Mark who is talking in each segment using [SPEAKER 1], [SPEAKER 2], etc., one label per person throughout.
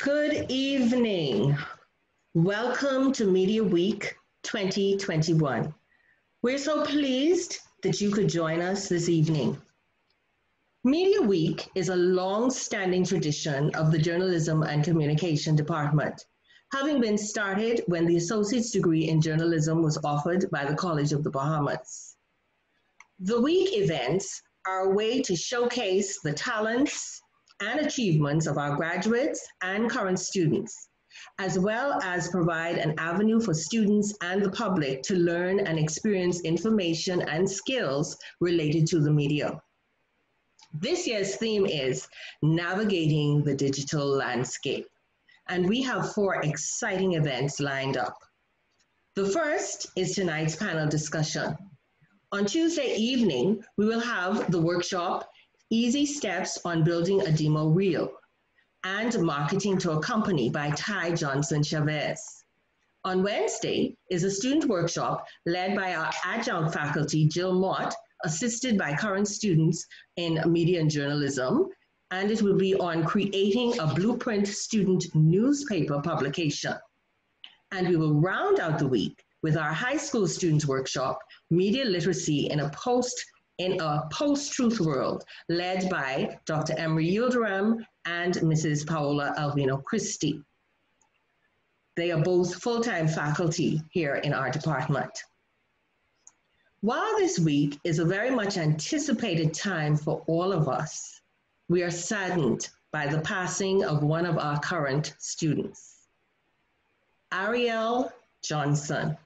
[SPEAKER 1] Good evening. Welcome to Media Week 2021. We're so pleased that you could join us this evening. Media Week is a long-standing tradition of the Journalism and Communication Department, having been started when the associate's degree in journalism was offered by the College of the Bahamas. The week events are a way to showcase the talents and achievements of our graduates and current students, as well as provide an avenue for students and the public to learn and experience information and skills related to the media. This year's theme is Navigating the Digital Landscape, and we have 4 exciting events lined up. The first is tonight's panel discussion. On Tuesday evening, we will have the workshop Easy Steps on Building a Demo Reel and Marketing to a Company by Ty Johnson Chavez. On Wednesday is a student workshop led by our adjunct faculty, Jill Mott, assisted by current students in media and journalism, and it will be on creating a blueprint student newspaper publication. And we will round out the week with our high school students workshop, Media Literacy in a Post-Truth World, led by Dr. Emery Yildirim and Mrs. Paola Alvino Christie. They are both full-time faculty here in our department. While this week is a very much anticipated time for all of us, we are saddened by the passing of one of our current students. Ariel Johnson,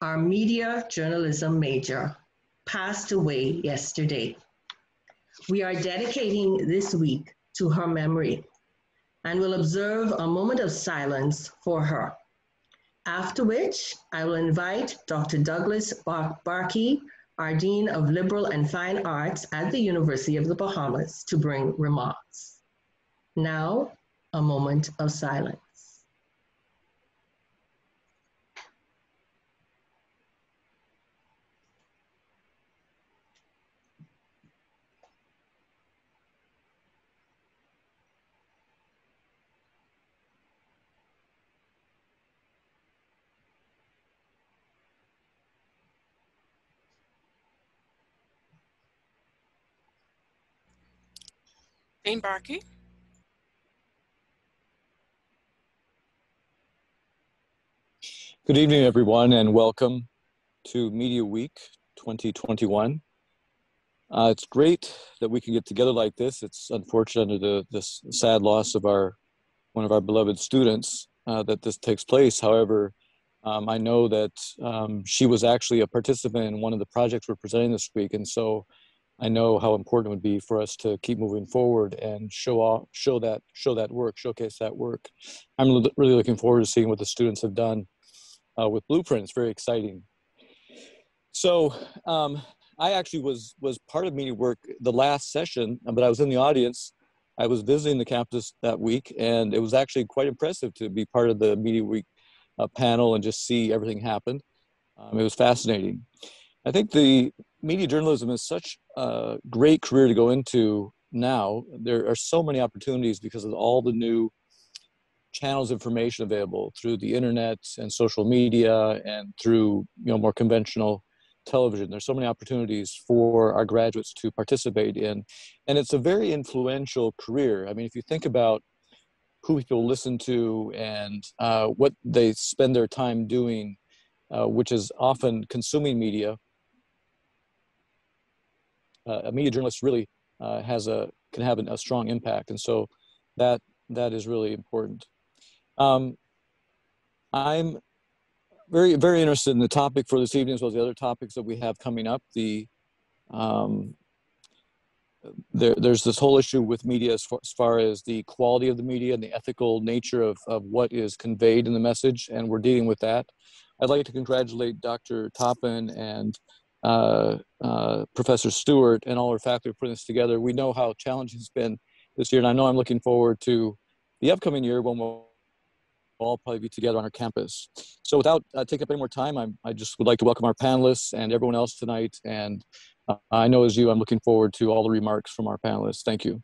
[SPEAKER 1] our media journalism major, passed away yesterday. We are dedicating this week to her memory and will observe a moment of silence for her. After which, I will invite Dr. Douglas Barkey, our Dean of Liberal and Fine Arts at the University of the Bahamas, to bring remarks. Now, a moment of silence.
[SPEAKER 2] Dean Barkey.
[SPEAKER 3] Good evening, everyone, and welcome to Media Week 2021. It's great that we can get together like this. It's unfortunate under this sad loss of one of our beloved students that this takes place. However, I know that she was actually a participant in one of the projects we're presenting this week, and so I know how important it would be for us to keep moving forward and showcase that work. I'm really looking forward to seeing what the students have done with Blueprints. Very exciting. So I actually was part of Media Work the last session, but I was in the audience. I was visiting the campus that week, and it was actually quite impressive to be part of the Media Week panel and just see everything happen. It was fascinating. I think the media journalism is such a great career to go into now. There are so many opportunities because of all the new channels of information available through the internet and social media and through more conventional television. There's so many opportunities for our graduates to participate in, and it's a very influential career. I mean, if you think about who people listen to and what they spend their time doing, which is often consuming media, a media journalist really can have a strong impact, and so that is really important. I'm very, very interested in the topic for this evening, as well as the other topics that we have coming up. There's this whole issue with media as far as the quality of the media and the ethical nature of what is conveyed in the message, and we're dealing with that. I'd like to congratulate Dr. Toppin and Professor Stewart and all our faculty for putting this together. We know how challenging it's been this year, and I know I'm looking forward to the upcoming year when we'll all probably be together on our campus. So without taking up any more time, I just would like to welcome our panelists and everyone else tonight. And I know as you, I'm looking forward to all the remarks from our panelists. Thank you.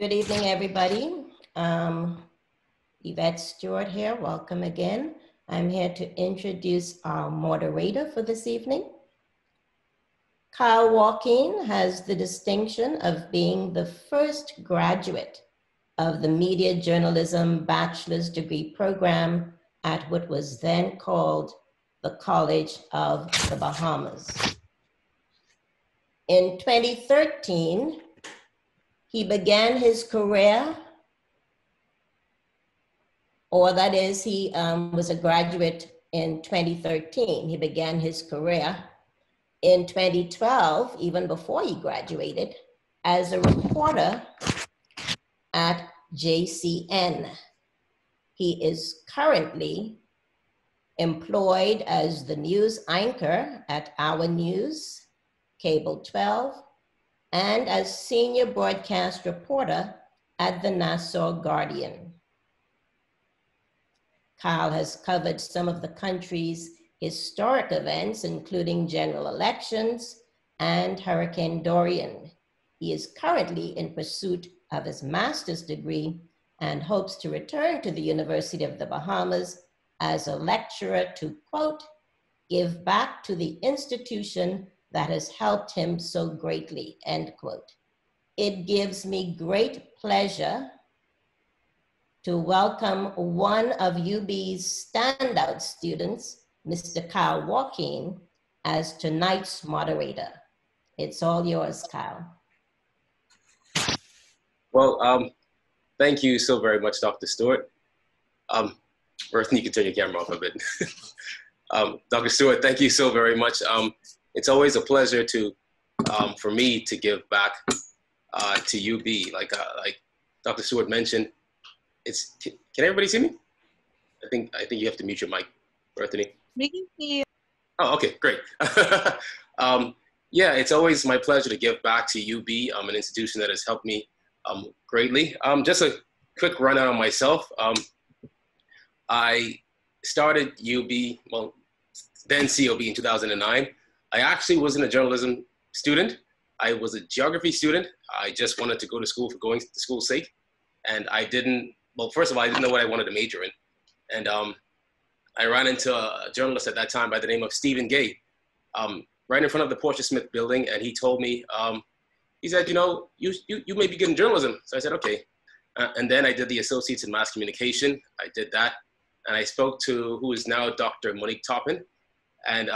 [SPEAKER 2] Good evening, everybody. Yvette Stewart here. Welcome again. I'm here to introduce our moderator for this evening. Kyle Walking has the distinction of being the first graduate of the Media Journalism Bachelor's Degree Program at what was then called the College of the Bahamas. In 2013, he began his career, or that is, he was a graduate in 2013. He began his career in 2012, even before he graduated, as a reporter at JCN. He is currently employed as the news anchor at Our News, Cable 12, and as senior broadcast reporter at the Nassau Guardian. Kyle has covered some of the country's historic events, including general elections and Hurricane Dorian. He is currently in pursuit of his master's degree and hopes to return to the University of the Bahamas as a lecturer to, quote, give back to the institution that has helped him so greatly, end quote. It gives me great pleasure to welcome one of UB's standout students, Mr. Kyle Walking, as tonight's moderator. It's all yours, Kyle.
[SPEAKER 4] Well, thank you so very much, Dr. Stewart. Earth, you can turn your camera off a bit. Dr. Stewart, thank you so very much. It's always a pleasure for me to give back to UB. Like Dr. Stewart mentioned, can everybody see me? I think you have to mute your mic, Earthany.
[SPEAKER 5] We can see you.
[SPEAKER 4] Oh, okay, great. Yeah, it's always my pleasure to give back to UB, an institution that has helped me greatly. Just a quick rundown on myself. I started UB, well, then COB in 2009. I actually wasn't a journalism student. I was a geography student. I just wanted to go to school for going to school's sake. And well, first of all, I didn't know what I wanted to major in. And I ran into a journalist at that time by the name of Stephen Gay, right in front of the Portia Smith building. And he told me, he said, you know, you may be good in journalism. So I said, okay. And then I did the Associates in Mass Communication. I did that. And I spoke to who is now Dr. Monique Toppin. And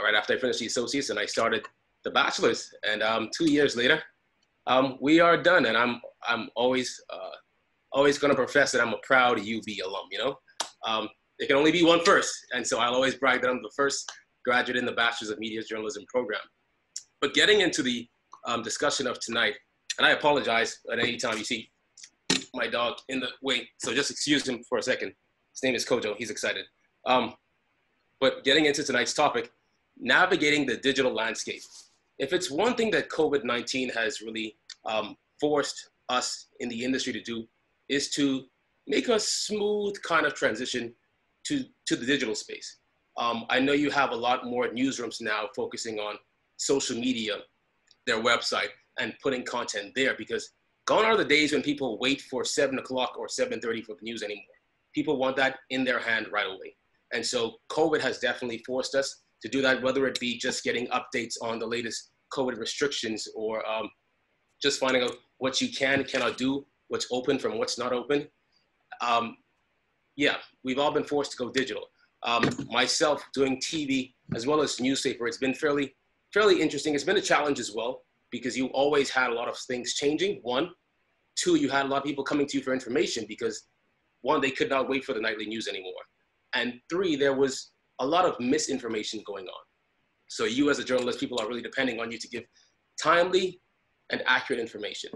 [SPEAKER 4] right after I finished the Associates, and I started the Bachelor's. And 2 years later, we are done. And I'm always going to profess that I'm a proud UB alum, you know? There can only be one first. And so I'll always brag that I'm the first graduate in the Bachelor's of Media Journalism program. But getting into the discussion of tonight, and I apologize at any time you see my dog in the way, so just excuse him for a second. His name is Kojo, he's excited. But getting into tonight's topic, navigating the digital landscape. If it's one thing that COVID-19 has really forced us in the industry to do, is to make a smooth kind of transition to the digital space. I know you have a lot more newsrooms now focusing on social media, their website, and putting content there, because gone are the days when people wait for 7 o'clock or 7:30 for the news anymore. People want that in their hand right away. And so COVID has definitely forced us to do that, whether it be just getting updates on the latest COVID restrictions, or just finding out what you cannot do, what's open from what's not open. Yeah, we've all been forced to go digital. Myself doing TV as well as newspaper, it's been fairly interesting. It's been a challenge as well, because you always had a lot of things changing, one. Two, you had a lot of people coming to you for information because, one, they could not wait for the nightly news anymore. And three, there was a lot of misinformation going on. So you as a journalist, people are really depending on you to give timely and accurate information.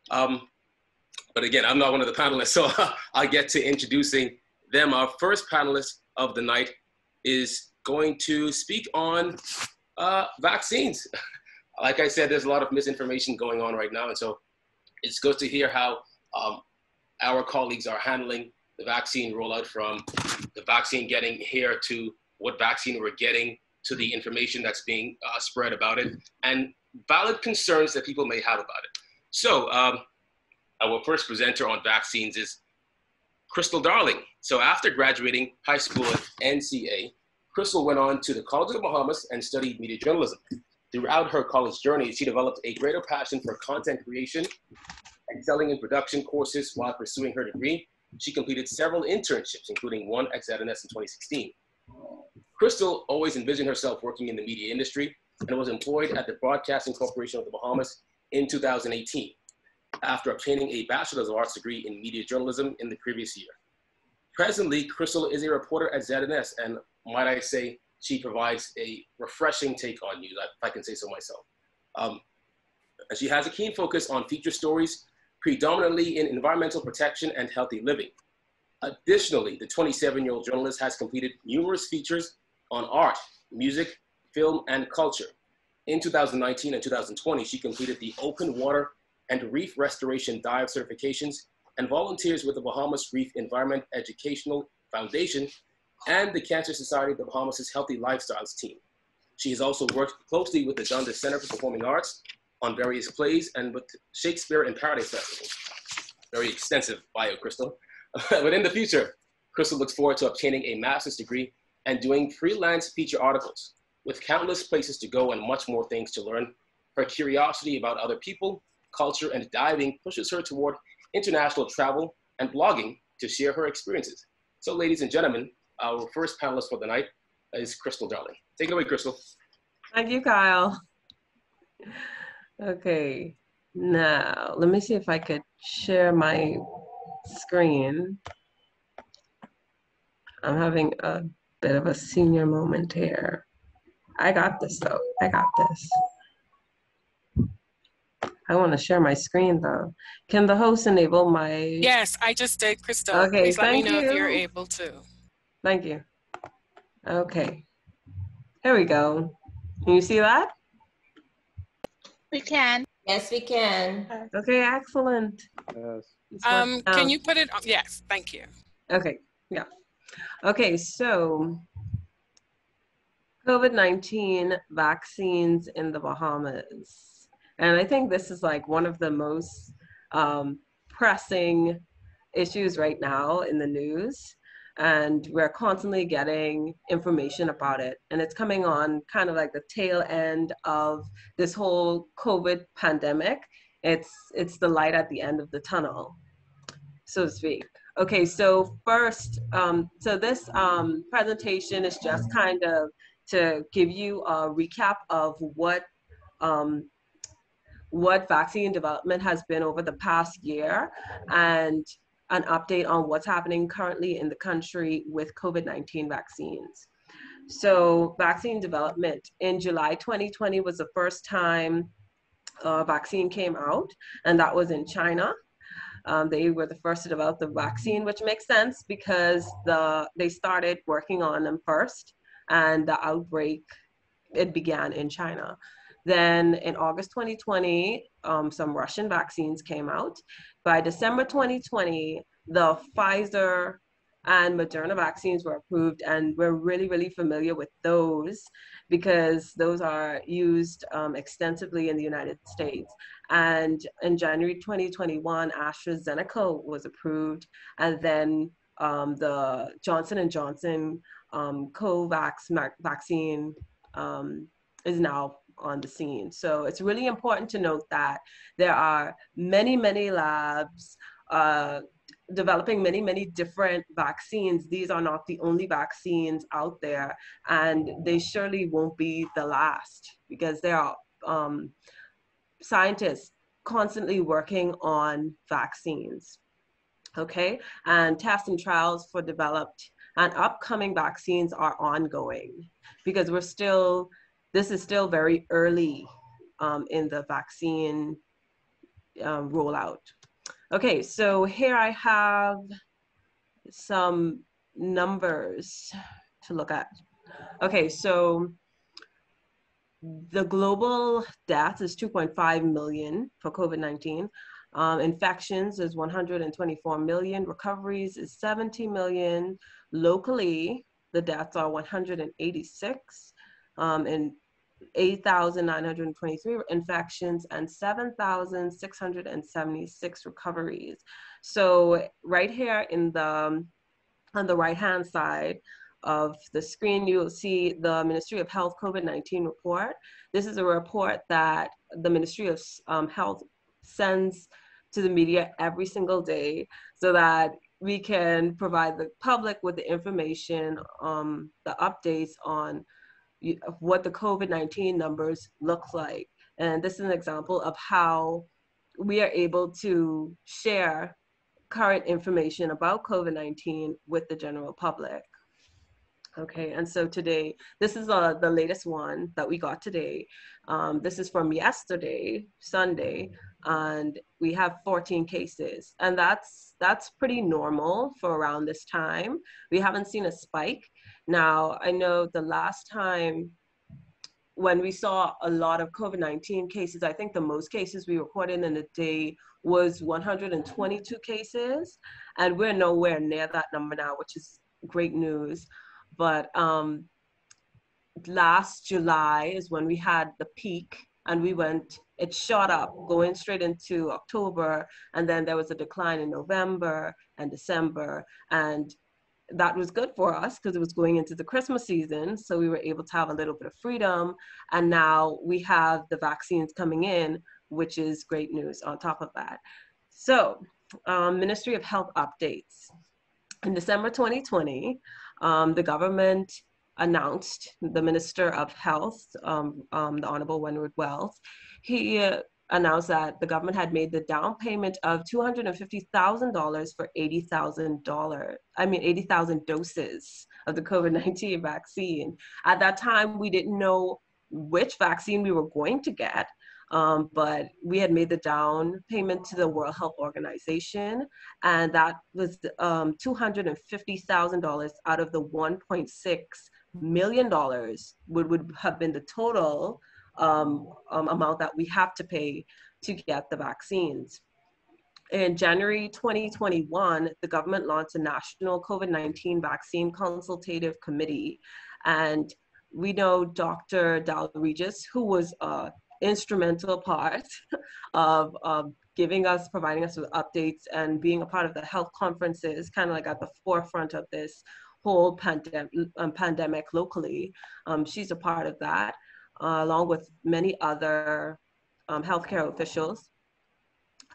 [SPEAKER 4] But again, I'm not one of the panelists, so I'll get to introducing them. Our first panelist of the night is going to speak on vaccines. Like I said, there's a lot of misinformation going on right now. And so it's good to hear how our colleagues are handling the vaccine rollout, from the vaccine getting here to what vaccine we're getting, to the information that's being spread about it, and valid concerns that people may have about it. So Our first presenter on vaccines is Crystal Darling. So after graduating high school at NCA, Crystal went on to the College of the Bahamas and studied media journalism. Throughout her college journey, she developed a greater passion for content creation, excelling in production courses while pursuing her degree. She completed several internships, including one at ZNS in 2016. Crystal always envisioned herself working in the media industry and was employed at the Broadcasting Corporation of the Bahamas in 2018, after obtaining a Bachelor's of Arts degree in media journalism in the previous year. Presently, Crystal is a reporter at ZNS, and might I say, she provides a refreshing take on news, if I can say so myself. She has a keen focus on feature stories, predominantly in environmental protection and healthy living. Additionally, the 27-year-old journalist has completed numerous features on art, music, film, and culture. In 2019 and 2020, she completed the Open Water and Reef Restoration Dive certifications and volunteers with the Bahamas Reef Environment Educational Foundation and the Cancer Society of the Bahamas' Healthy Lifestyles team. She has also worked closely with the Dundas Center for Performing Arts on various plays and with Shakespeare in Paradise Festival. Very extensive bio, Crystal. But in the future, Crystal looks forward to obtaining a master's degree and doing freelance feature articles. With countless places to go and much more things to learn, her curiosity about other people, culture, and diving pushes her toward international travel and blogging to share her experiences. So ladies and gentlemen, our first panelist for the night is Crystal Darling. Take it away, Crystal.
[SPEAKER 5] Thank you, Kyle. Okay, now let me see if I could share my screen. I'm having a bit of a senior moment here. I got this though, I got this. I want to share my screen though. Can the host enable my?
[SPEAKER 6] Yes, I just did, Crystal.
[SPEAKER 5] Okay,
[SPEAKER 6] please let me know
[SPEAKER 5] thank
[SPEAKER 6] if you're
[SPEAKER 5] you.
[SPEAKER 6] able to.
[SPEAKER 5] Thank you. Okay, here we go. Can you see that?
[SPEAKER 7] We can.
[SPEAKER 2] Yes, we can.
[SPEAKER 5] Okay, excellent.
[SPEAKER 3] Yes.
[SPEAKER 6] Can you put it on? Yes, thank you.
[SPEAKER 5] Okay, yeah. Okay, so COVID-19 vaccines in the Bahamas. And I think this is like one of the most pressing issues right now in the news. And we're constantly getting information about it. And it's coming on kind of like the tail end of this whole COVID pandemic. It's the light at the end of the tunnel, so to speak. Okay, so first, so this presentation is just kind of to give you a recap of what vaccine development has been over the past year and an update on what's happening currently in the country with COVID-19 vaccines. So vaccine development in July 2020 was the first time a vaccine came out, and that was in China. They were the first to develop the vaccine, which makes sense because they started working on them first, and the outbreak, it began in China. Then in August 2020, some Russian vaccines came out. By December 2020, the Pfizer and Moderna vaccines were approved, and we're really, really familiar with those because those are used extensively in the United States. And in January 2021, AstraZeneca was approved, and then the Johnson & Johnson COVAX vaccine is now on the scene. So it's really important to note that there are many, many labs developing many, many different vaccines. These are not the only vaccines out there, and they surely won't be the last because there are scientists constantly working on vaccines, okay? And tests and trials for developed and upcoming vaccines are ongoing because this is still very early in the vaccine rollout. Okay, so here I have some numbers to look at. Okay, so the global deaths is 2.5 million for COVID-19. Infections is 124 million. Recoveries is 70 million. Locally, the deaths are 186. In 8,923 infections, and 7,676 recoveries. So right here in the on the right-hand side of the screen, you'll see the Ministry of Health COVID-19 report. This is a report that the Ministry of Health sends to the media every single day so that we can provide the public with the information, the updates on what the COVID-19 numbers look like. And this is an example of how we are able to share current information about COVID-19 with the general public. Okay, and so today, this is the latest one that we got today. This is from yesterday, Sunday, and we have 14 cases. And that's pretty normal for around this time. We haven't seen a spike. Now, I know the last time when we saw a lot of COVID-19 cases, I think the most cases we recorded in a day was 122 cases, and we're nowhere near that number now, which is great news. But last July is when we had the peak, and it shot up going straight into October, and then there was a decline in November and December, and that was good for us because it was going into the Christmas season. So we were able to have a little bit of freedom. And now we have the vaccines coming in, which is great news on top of that. So Ministry of Health updates. In December 2020, the government announced, the Minister of Health, the Honorable Wentworth Wells, he announced that the government had made the down payment of $250,000 for 80,000 doses of the COVID-19 vaccine. At that time, we didn't know which vaccine we were going to get, but we had made the down payment to the World Health Organization, and that was $250,000 out of the $1.6 million would have been the total amount that we have to pay to get the vaccines. In January 2021, the government launched a national COVID-19 vaccine consultative committee. And we know Dr. Dal Regis, who was an instrumental part of providing us with updates and being a part of the health conferences, kind of like at the forefront of this whole pandemic locally. She's a part of that. Along with many other healthcare officials.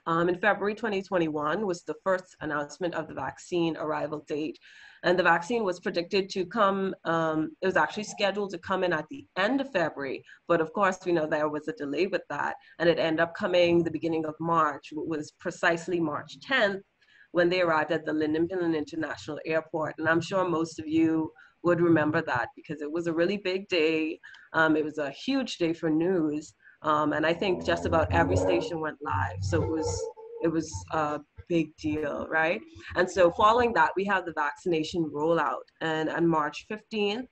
[SPEAKER 5] In February 2021 was the first announcement of the vaccine arrival date. And the vaccine was predicted to come, it was actually scheduled to come in at the end of February. But of course, we know there was a delay with that. And it ended up coming the beginning of March. It was precisely March 10th when they arrived at the Lynden International Airport. And I'm sure most of you would remember that because it was a really big day. It was a huge day for news. And I think just about every station went live. So it was a big deal, right? And so following that, we have the vaccination rollout. And on March 15th,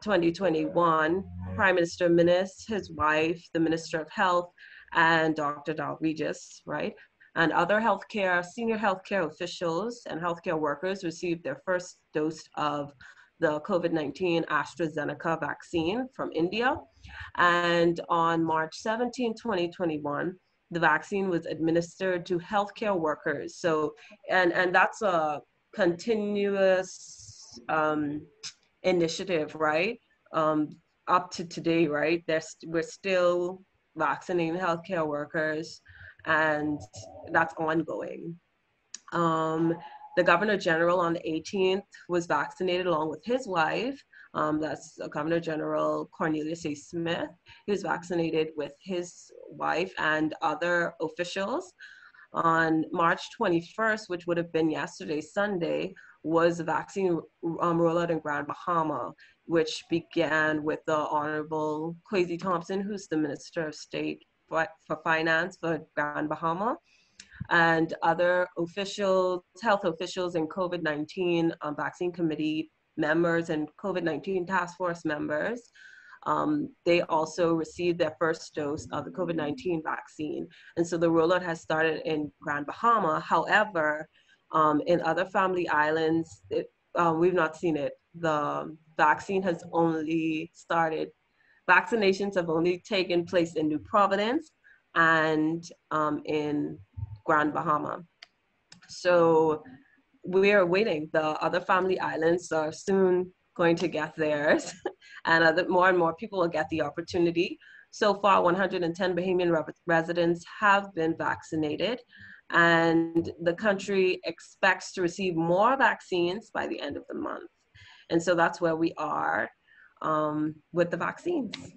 [SPEAKER 5] 2021, Prime Minister Minnis, his wife, the Minister of Health, and Dr. Dal Regis, right? And other senior healthcare officials and healthcare workers received their first dose of the COVID-19 AstraZeneca vaccine from India. And on March 17, 2021, the vaccine was administered to healthcare workers. So, and that's a continuous initiative, right? Up to today, right? We're still vaccinating healthcare workers, and that's ongoing. The Governor General on the 18th was vaccinated along with his wife. That's Governor General Cornelius A. Smith. He was vaccinated with his wife and other officials. On March 21st, which would have been yesterday, Sunday, was a vaccine rollout in Grand Bahama, which began with the Honorable Kwesi Thompson, who's the Minister of State for Finance for Grand Bahama, and other officials, health officials and COVID-19 vaccine committee members and COVID-19 task force members. They also received their first dose of the COVID-19 vaccine. And so the rollout has started in Grand Bahama. However, in other family islands, we've not seen it. The vaccine has only started Vaccinations have only taken place in New Providence and in Grand Bahama. So we're waiting. The other family islands are soon going to get theirs, and more and more people will get the opportunity. So far, 110 Bahamian residents have been vaccinated, and the country expects to receive more vaccines by the end of the month. And so that's where we are with the vaccines. If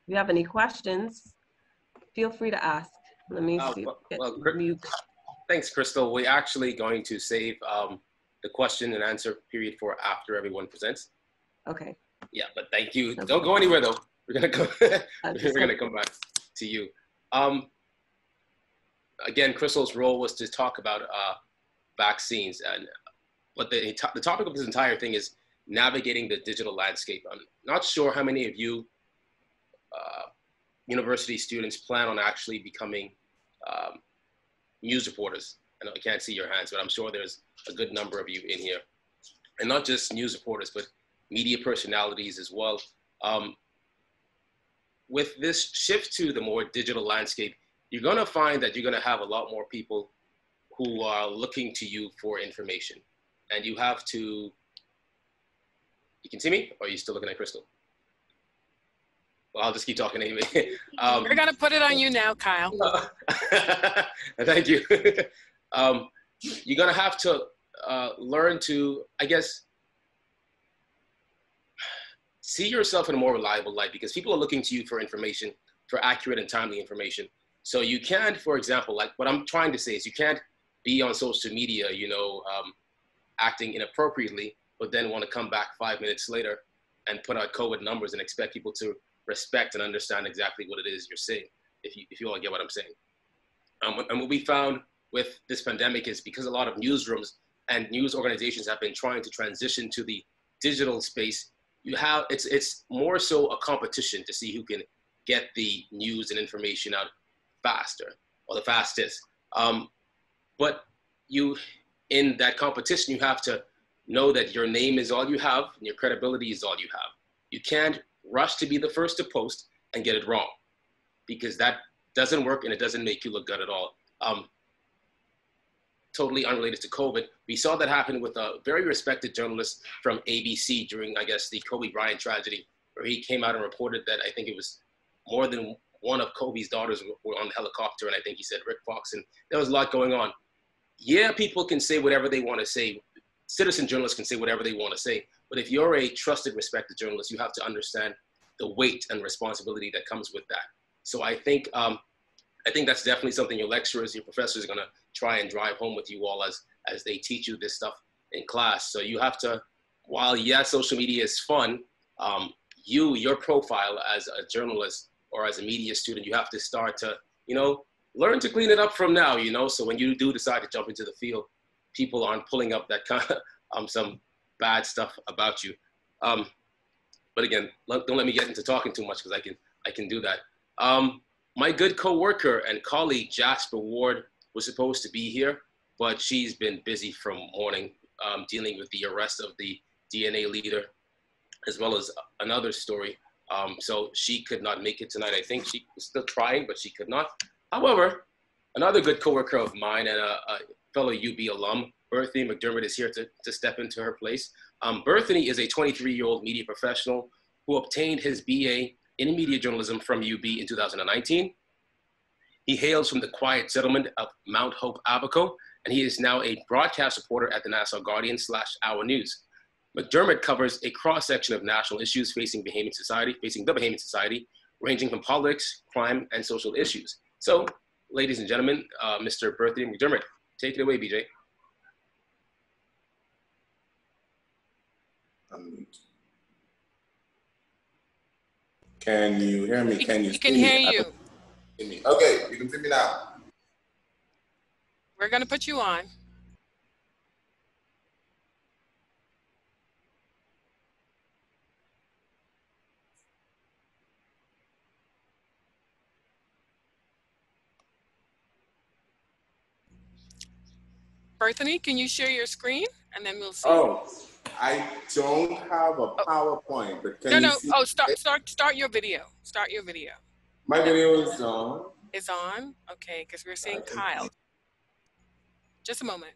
[SPEAKER 5] you have any questions, feel free to ask. Let me see. Mute.
[SPEAKER 4] Thanks, Crystal. We're actually going to save the question and answer period for after everyone presents.
[SPEAKER 5] Okay.
[SPEAKER 4] Yeah, but thank you.
[SPEAKER 5] Okay.
[SPEAKER 4] Don't go anywhere though. We're gonna come. We're gonna come back to you. Again, Crystal's role was to talk about vaccines, but the topic of this entire thing is navigating the digital landscape. I'm not sure how many of you university students plan on actually becoming news reporters. I know I can't see your hands, but I'm sure there's a good number of you in here. And not just news reporters, but media personalities as well. With this shift to the more digital landscape, you're gonna find that you're gonna have a lot more people who are looking to you for information. And you have to, you can see me, or are you still looking at Crystal? Well, I'll just keep talking anyway.
[SPEAKER 6] We're going to put it on you now, Kyle.
[SPEAKER 4] Thank you. You're going to have to learn to, I guess, see yourself in a more reliable light, because people are looking to you for information, for accurate and timely information. So you can't, for example, like what I'm trying to say is you can't be on social media, you know, acting inappropriately, but then want to come back 5 minutes later and put out COVID numbers and expect people to respect and understand exactly what it is you're saying, if you all get what I'm saying. And what we found with this pandemic is because a lot of newsrooms and news organizations have been trying to transition to the digital space, it's more so a competition to see who can get the news and information out faster, or the fastest. But in that competition, you have to know that your name is all you have and your credibility is all you have. You can't rush to be the first to post and get it wrong, because that doesn't work and it doesn't make you look good at all. Totally unrelated to COVID, we saw that happen with a very respected journalist from ABC during, I guess, the Kobe Bryant tragedy, where he came out and reported that I think it was more than one of Kobe's daughters were on the helicopter, and I think he said Rick Fox, and there was a lot going on. Yeah, people can say whatever they want to say. Citizen journalists can say whatever they want to say. But if you're a trusted, respected journalist, you have to understand the weight and responsibility that comes with that. So I think that's definitely something your lecturers, your professors are going to try and drive home with you all as they teach you this stuff in class. So you have to, while yes, social media is fun, your profile as a journalist or as a media student, you have to start to, learn to clean it up from now, so when you do decide to jump into the field, people aren't pulling up that kind of some bad stuff about you. But again, don't let me get into talking too much, because I can do that. My good coworker and colleague Jasper Ward was supposed to be here, but she's been busy from morning dealing with the arrest of the DNA leader, as well as another story. So she could not make it tonight. I think she was still trying, but she could not. However, another good coworker of mine and a fellow UB alum, Berthany McDermott, is here to step into her place. Berthany is a 23-year-old media professional who obtained his BA in media journalism from UB in 2019. He hails from the quiet settlement of Mount Hope, Abaco, and he is now a broadcast reporter at the Nassau Guardian /Our News. McDermott covers a cross-section of national issues facing the Bahamian society, ranging from politics, crime, and social issues. So, ladies and gentlemen, Mr. Berthany McDermott, take it away, BJ.
[SPEAKER 8] Can you hear me? Can you
[SPEAKER 6] We can hear you.
[SPEAKER 8] Okay, you can see me now.
[SPEAKER 6] We're going to put you on. Berthany, can you share your screen? And then we'll see.
[SPEAKER 8] Oh, I don't have a PowerPoint, but can you see?
[SPEAKER 6] Oh, start your video. Start your video.
[SPEAKER 8] My video is on.
[SPEAKER 6] It's on? Okay, because we're seeing Kyle. Just a moment.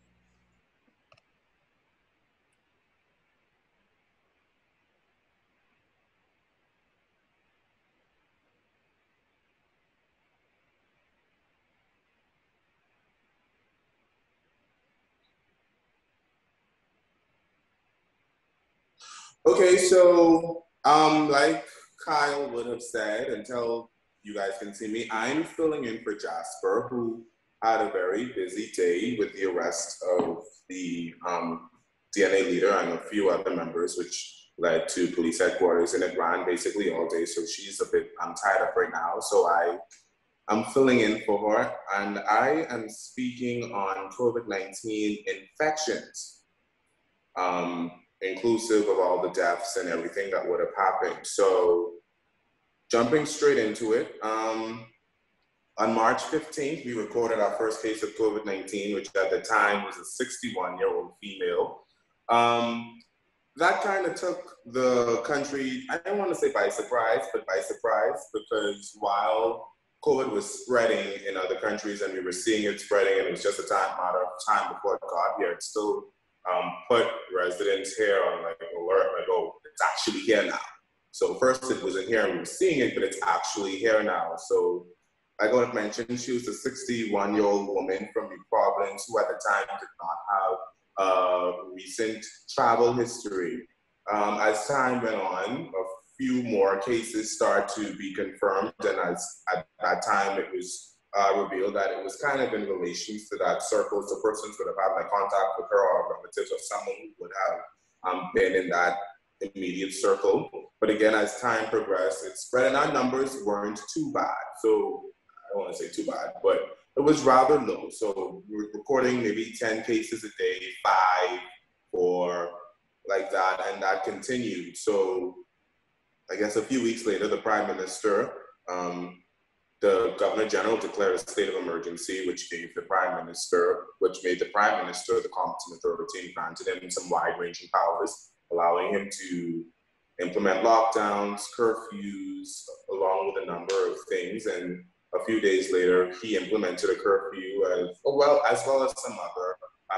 [SPEAKER 8] Okay, so like Kyle would have said, until you guys can see me, I'm filling in for Jasper, who had a very busy day with the arrest of the DNA leader and a few other members, which led to police headquarters, and it ran basically all day. So she's a bit tied up right now. So I'm filling in for her, and I am speaking on COVID-19 infections, inclusive of all the deaths and everything that would have happened. So jumping straight into it, on March 15th, we recorded our first case of COVID-19, which at the time was a 61-year-old female. That kind of took the country, I don't want to say by surprise, but by surprise, because while COVID was spreading in other countries and we were seeing it spreading, and it was just a matter of time before it got here, it still put residents here on like alert, like, oh, it's actually here now. So first it wasn't here and we were seeing it, but it's actually here now. So I got to mention, she was a 61-year-old woman from New Providence who at the time did not have recent travel history. As time went on, a few more cases start to be confirmed, and as at that time it was revealed that it was kind of in relation to that circle, so persons would have had like contact with her or relatives of someone who would have been in that immediate circle. But again, as time progressed, it spread, and our numbers weren't too bad. So I don't want to say too bad, but it was rather low. So we were recording maybe 10 cases a day, 5, or like that, and that continued. So I guess a few weeks later, the Prime Minister, the Governor General declared a state of emergency, which made the Prime Minister the competent authority, and granted him some wide-ranging powers, allowing him to implement lockdowns, curfews, along with a number of things. And a few days later, he implemented a curfew as well as some other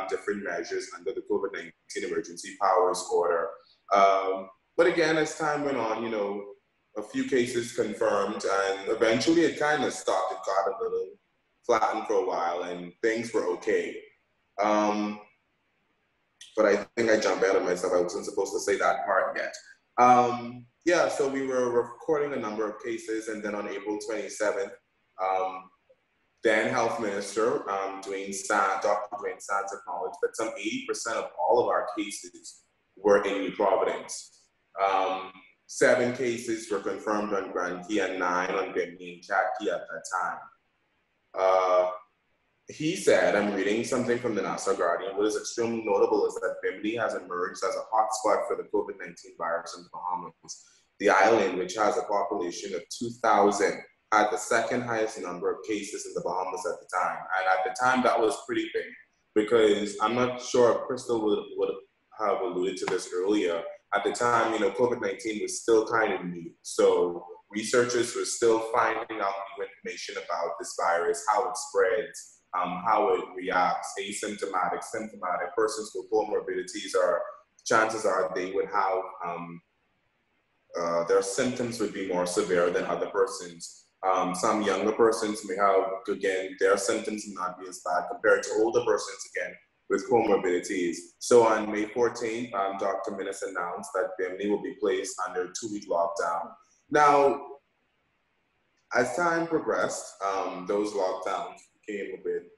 [SPEAKER 8] different measures under the COVID-19 emergency powers order. But again, as time went on, a few cases confirmed, and eventually it kind of stopped. It got a little flattened for a while, and things were okay. But I think I jumped out of myself. I wasn't supposed to say that part yet. Yeah, so we were recording a number of cases, and then on April 27th, then Health Minister Dr. Dwayne Sands acknowledged that some 80% of all of our cases were in New Providence. 7 cases were confirmed on Grand Key and 9 on Bimini and Cat Key at that time. He said, I'm reading something from the Nassau Guardian, what is extremely notable is that Bimini has emerged as a hotspot for the COVID-19 virus in the Bahamas. The island, which has a population of 2,000, had the second highest number of cases in the Bahamas at the time. And at the time, that was pretty big, because I'm not sure if Crystal would have alluded to this earlier. At the time, COVID-19 was still kind of new. So researchers were still finding out new information about this virus, how it spreads, how it reacts, asymptomatic, symptomatic. Persons with comorbidities chances are they would have, their symptoms would be more severe than other persons. Some younger persons may have, again, their symptoms may not be as bad compared to older persons, again, with comorbidities. So on May 14th, Dr. Minnis announced that Bimini will be placed under a 2-week lockdown. Now, as time progressed, those lockdowns became a bit,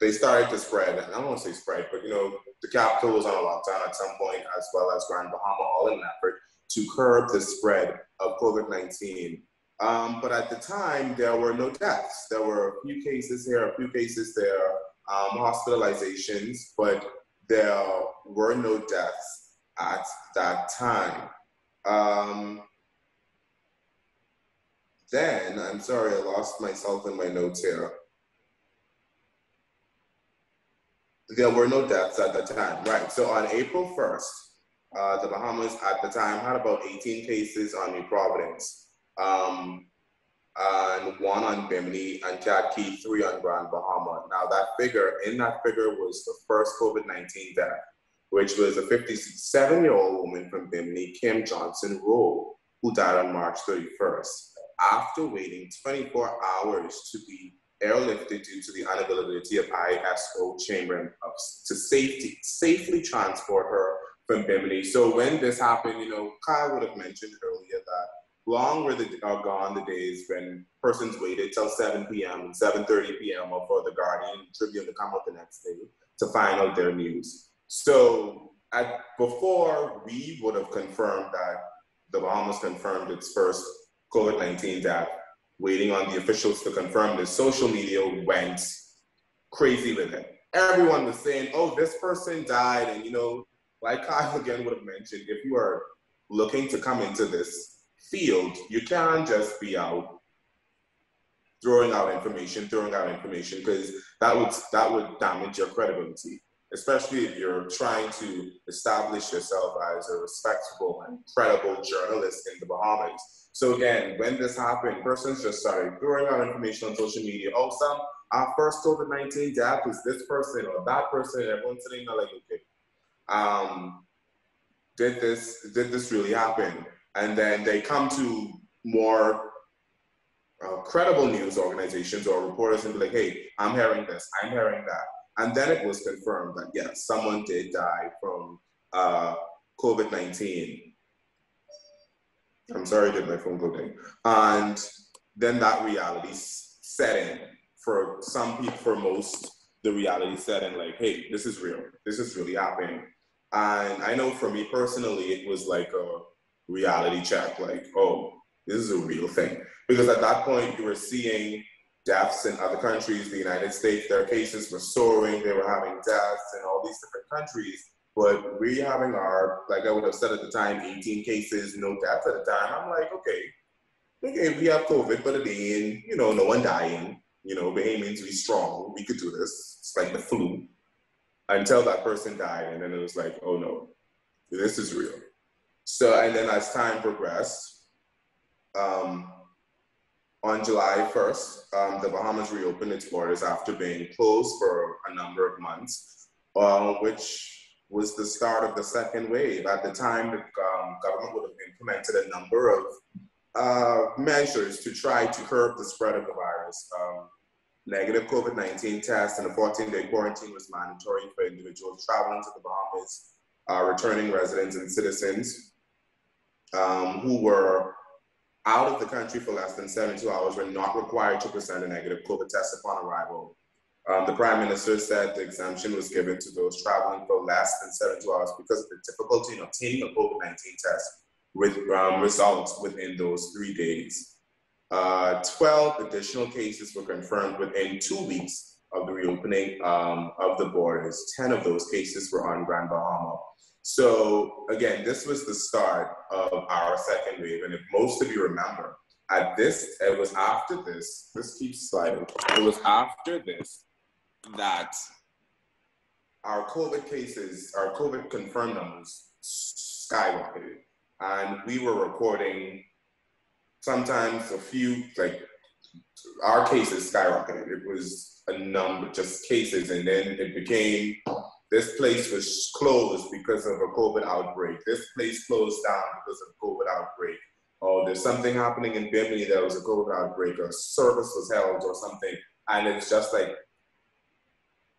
[SPEAKER 8] they started to spread. And I don't want to say spread, but the capital was on a lockdown at some point, as well as Grand Bahama, all in an effort to curb the spread of COVID-19. But at the time, there were no deaths. There were a few cases here, a few cases there, hospitalizations, but there were no deaths at that time. Then, I'm sorry, I lost myself in my notes here. there were no deaths at the time, right? So on April 1st, the Bahamas at the time had about 18 cases on New Providence, and 1 on Bimini, and Cat Key, 3 on Grand Bahama. Now in that figure was the first COVID-19 death, which was a 57-year-old woman from Bimini, Kim Johnson Rowe, who died on March 31st, after waiting 24 hours to be airlifted due to the unavailability of ISO chamber to safely transport her from Bimini. So when this happened, you know, Kyle would have mentioned earlier that long are gone the days when persons waited till 7 p.m. and 7:30 p.m. for the Guardian Tribune to come out the next day to find out their news. So before we would have confirmed that the Bahamas confirmed its first COVID-19 death, waiting on the officials to confirm this, social media went crazy with it. Everyone was saying, oh, this person died. And, you know, like Kyle again would have mentioned, if you are looking to come into this field, you can't just be out throwing out information, because that would damage your credibility, especially if you're trying to establish yourself as a respectable and credible journalist in the Bahamas. So again, when this happened, persons just started throwing out information on social media. Oh, our first COVID-19 death is this person or that person. Everyone's sitting there like, okay, did this really happen? And then they come to more credible news organizations or reporters and be like, hey, I'm hearing this, I'm hearing that. And then it was confirmed that, yes, someone did die from COVID-19. I'm sorry, did my phone go down? And then that reality set in for some people, for most, the reality set in like, hey, this is real. This is really happening. And I know for me personally, it was like a reality check, like, oh, this is a real thing. Because at that point, you were seeing deaths in other countries. The United States, their cases were soaring. They were having deaths in all these different countries. But we're having like I would have said at the time, 18 cases, no deaths at the time. I'm like, okay, we have COVID, but it ain't, you know, no one dying. You know, Bahamians, we strong. We could do this. It's like the flu. Until that person died, and then it was like, oh no, this is real. So, and then as time progressed, on July 1st, the Bahamas reopened its borders after being closed for a number of months, which was the start of the second wave. At the time, the government would have implemented a number of measures to try to curb the spread of the virus. Negative COVID-19 tests and a 14-day quarantine was mandatory for individuals traveling to the Bahamas, returning residents and citizens who were out of the country for less than 72 hours were not required to present a negative COVID test upon arrival. The Prime Minister said the exemption was given to those traveling for less than 72 hours because of the difficulty in obtaining a COVID-19 test with results within those 3 days. 12 additional cases were confirmed within 2 weeks of the reopening of the borders. 10 of those cases were on Grand Bahama. So again, this was the start of our second wave. And if most of you remember, it was after this keeps sliding. It was after this that our COVID cases, our COVID confirmed numbers skyrocketed. And we were reporting sometimes a few, like our cases skyrocketed. It was a number, just cases. And then it became, this place was closed because of a COVID outbreak. This place closed down because of a COVID outbreak. Oh, there's something happening in Bimini that was a COVID outbreak, or service was held or something. And it's just like,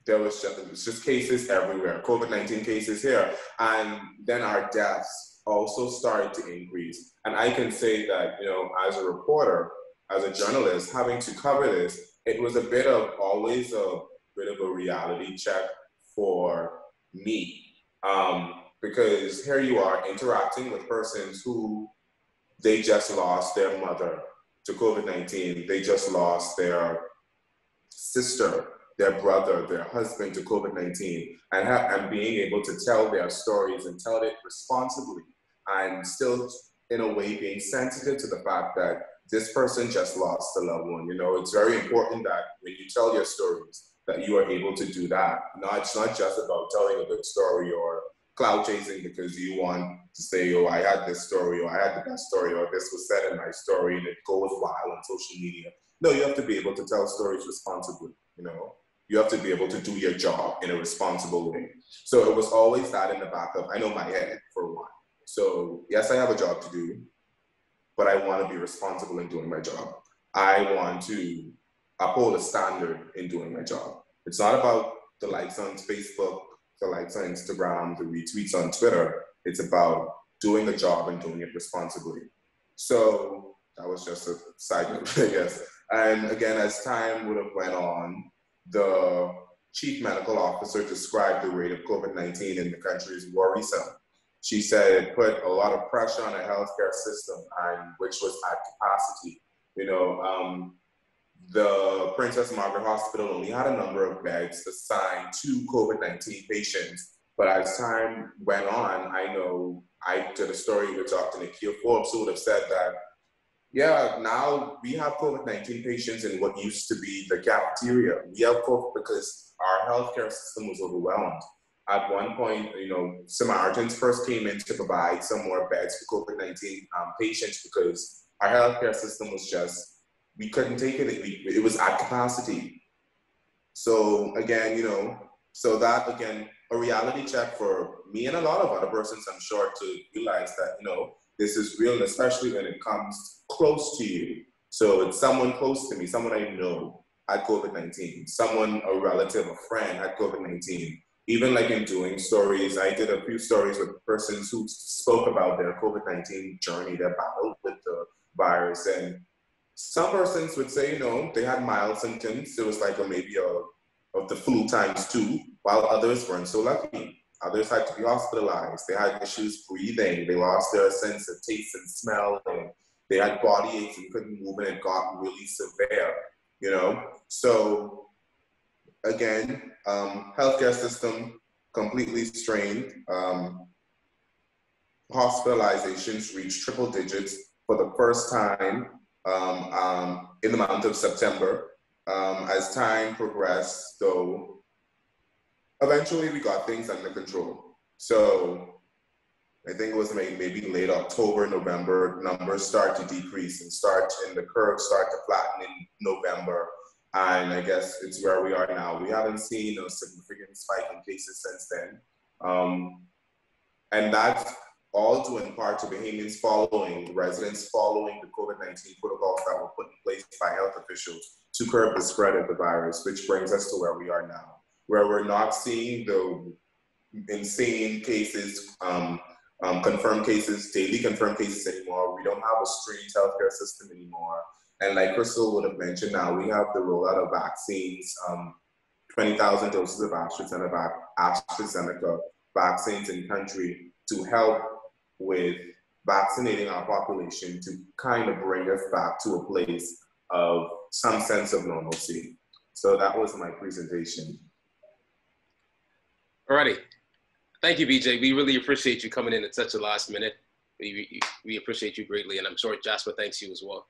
[SPEAKER 8] it was just cases everywhere, COVID-19 cases here. And then our deaths also started to increase. And I can say that, you know, as a reporter, as a journalist, having to cover this, it was always a bit of a reality check for me. Because here you are interacting with persons who they just lost their mother to COVID-19. They just lost their sister, their brother, their husband to COVID-19, and being able to tell their stories and tell it responsibly, and still in a way being sensitive to the fact that this person just lost a loved one. You know, it's very important that when you tell your stories, that you are able to do that. It's not just about telling a good story or cloud chasing because you want to say, oh, I had this story, or I had the best story, or this was said in my story, and it goes wild on social media. No, you have to be able to tell stories responsibly, you know? You have to be able to do your job in a responsible way. So it was always that in the back of, I know my head, for one. So yes, I have a job to do, but I want to be responsible in doing my job. I want to uphold a standard in doing my job. It's not about the likes on Facebook, the likes on Instagram, the retweets on Twitter. It's about doing the job and doing it responsibly. So that was just a side note, I guess. And again, as time would have went on, the chief medical officer described the rate of COVID-19 in the country as worrisome. She said it put a lot of pressure on the healthcare system, and which was at capacity. You know, the Princess Margaret Hospital only had a number of beds assigned to COVID-19 patients. But as time went on, I know I did a story with Dr. Nikia Forbes, who would have said that, yeah, now we have COVID-19 patients in what used to be the cafeteria. We have COVID because our healthcare system was overwhelmed. At one point, you know, Samaritans first came in to provide some more beds for COVID-19 patients because our healthcare system was just, we couldn't take it. It was at capacity. So again, you know, so that again, a reality check for me and a lot of other persons, I'm sure, to realize that, you know, this is real, especially when it comes close to you. So it's someone close to me, someone I know had COVID-19, someone, a relative, a friend had COVID-19. Even like in doing stories, I did a few stories with persons who spoke about their COVID-19 journey, their battle with the virus. And some persons would say, you know, they had mild symptoms. It was like maybe of the flu times 2, while others weren't so lucky. Others had to be hospitalized. They had issues breathing. They lost their sense of taste and smell. And they had body aches and couldn't move, and it got really severe, you know? So again, healthcare system completely strained. Hospitalizations reached triple digits for the first time in the month of September. As time progressed, though, eventually we got things under control. So I think it was maybe late October, November, numbers start to decrease and the curves start to flatten in November. And I guess it's where we are now. We haven't seen a significant spike in cases since then. And that's all due in part to Bahamians residents following the COVID-19 protocols that were put in place by health officials to curb the spread of the virus, which brings us to where we are now, where we're not seeing the insane cases, confirmed cases, daily confirmed cases anymore. We don't have a strange healthcare system anymore. And like Crystal would have mentioned, now we have the rollout of vaccines, 20,000 doses of AstraZeneca vaccines in country to help with vaccinating our population to kind of bring us back to a place of some sense of normalcy. So that was my presentation.
[SPEAKER 4] Alrighty. Thank you, BJ. We really appreciate you coming in at such a last minute. We appreciate you greatly, and I'm sure Jasper thanks you as well.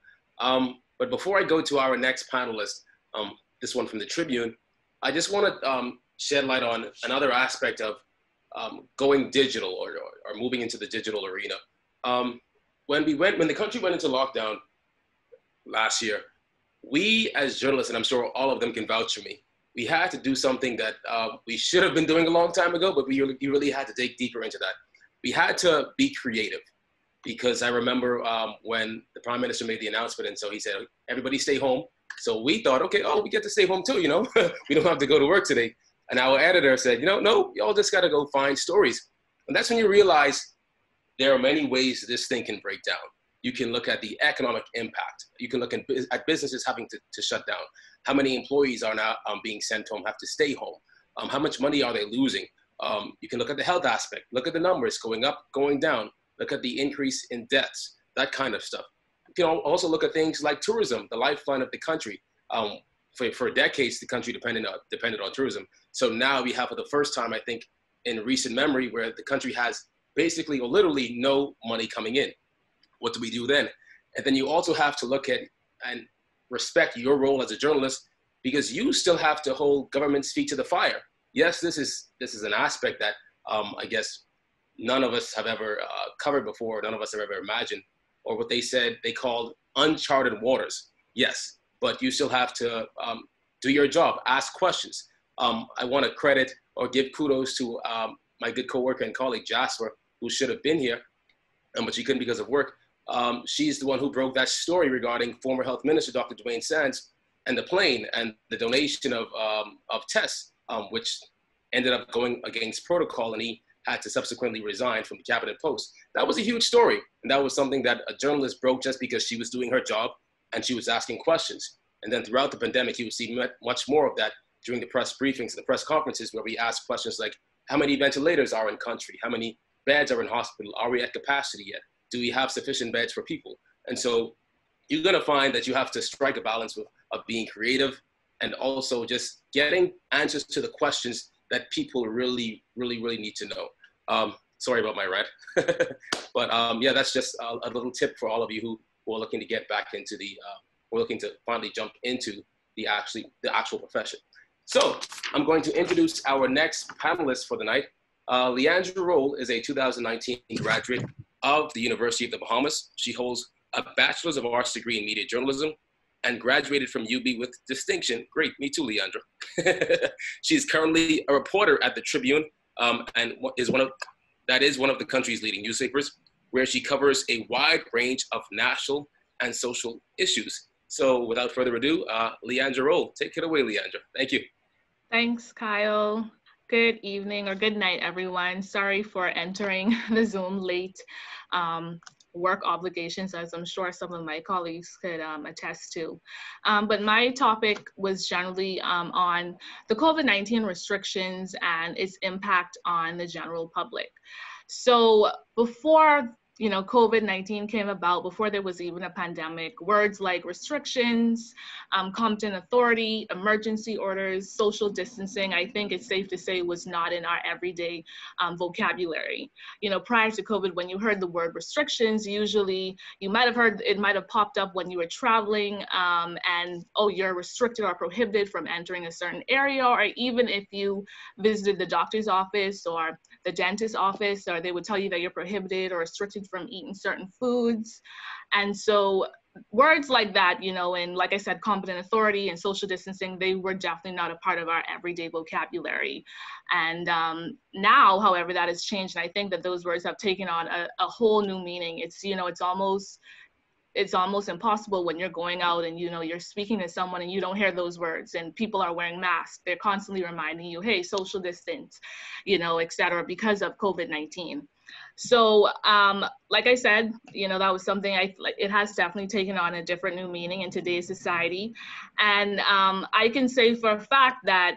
[SPEAKER 4] But before I go to our next panelist, this one from the Tribune, I just want to shed light on another aspect of going digital or moving into the digital arena. When the country went into lockdown last year, we as journalists, and I'm sure all of them can vouch for me, we had to do something that we should have been doing a long time ago, but we really had to dig deeper into that. We had to be creative, because I remember when the Prime Minister made the announcement, and so he said, everybody stay home. So we thought, okay, we get to stay home too, you know? We don't have to go to work today. And our editor said, you know, no, y'all just gotta go find stories. And that's when you realize there are many ways this thing can break down. You can look at the economic impact. You can look at businesses having to shut down. How many employees are now being sent home, have to stay home? How much money are they losing? You can look at the health aspect, look at the numbers going up, going down, look at the increase in deaths, that kind of stuff. You can also look at things like tourism, the lifeline of the country. For decades, the country depended on tourism. So now we have, for the first time, I think, in recent memory, where the country has basically or literally no money coming in. What do we do then? And then you also have to look at and respect your role as a journalist because you still have to hold government's feet to the fire. Yes, this is an aspect that I guess none of us have ever covered before, none of us have ever imagined, or what they said they called uncharted waters. Yes, but you still have to do your job, ask questions. I want to credit or give kudos to my good coworker and colleague Jasper, who should have been here, but she couldn't because of work. She's the one who broke that story regarding former Health Minister Dr. Dwayne Sands and the plane and the donation of tests, which ended up going against protocol, and he had to subsequently resign from the cabinet post. That was a huge story, and that was something that a journalist broke just because she was doing her job and she was asking questions. And then throughout the pandemic, you would see much more of that during the press briefings and the press conferences, where we ask questions like, how many ventilators are in country? How many beds are in hospital? Are we at capacity yet? Do we have sufficient beds for people? And so you're gonna find that you have to strike a balance of being creative and also just getting answers to the questions that people really need to know. Sorry about my rant, but yeah, that's just a little tip for all of you who are looking to get back into we're looking to finally jump into the actual profession. So I'm going to introduce our next panelist for the night. Leandra Roll is a 2019 graduate of the University of the Bahamas. She holds a Bachelor's of Arts degree in media journalism and graduated from UB with distinction. Great, me too, Leandra. She's currently a reporter at the Tribune and is one of the country's leading newspapers, where she covers a wide range of national and social issues. So without further ado, Leandra Roll, take it away, Leandra. Thank you.
[SPEAKER 7] Thanks, Kyle. Good evening or good night, everyone. Sorry for entering the Zoom late. Work obligations, as I'm sure some of my colleagues could attest to. But my topic was generally on the COVID-19 restrictions and its impact on the general public. So before COVID-19 came about, before there was even a pandemic, words like restrictions, competent authority, emergency orders, social distancing, I think it's safe to say was not in our everyday vocabulary. Prior to COVID, when you heard the word restrictions, usually you might have heard, it might have popped up when you were traveling and, oh, you're restricted or prohibited from entering a certain area, or even if you visited the doctor's office or the dentist's office, or they would tell you that you're prohibited or restricted from eating certain foods. And so words like that, and like I said, competent authority and social distancing, they were definitely not a part of our everyday vocabulary. And now, however, that has changed. And I think that those words have taken on a whole new meaning. It's almost impossible when you're going out and you're speaking to someone and you don't hear those words, and people are wearing masks. They're constantly reminding you, hey, social distance, et cetera, because of COVID-19. So like I said, that was something it has definitely taken on a different new meaning in today's society. And I can say for a fact that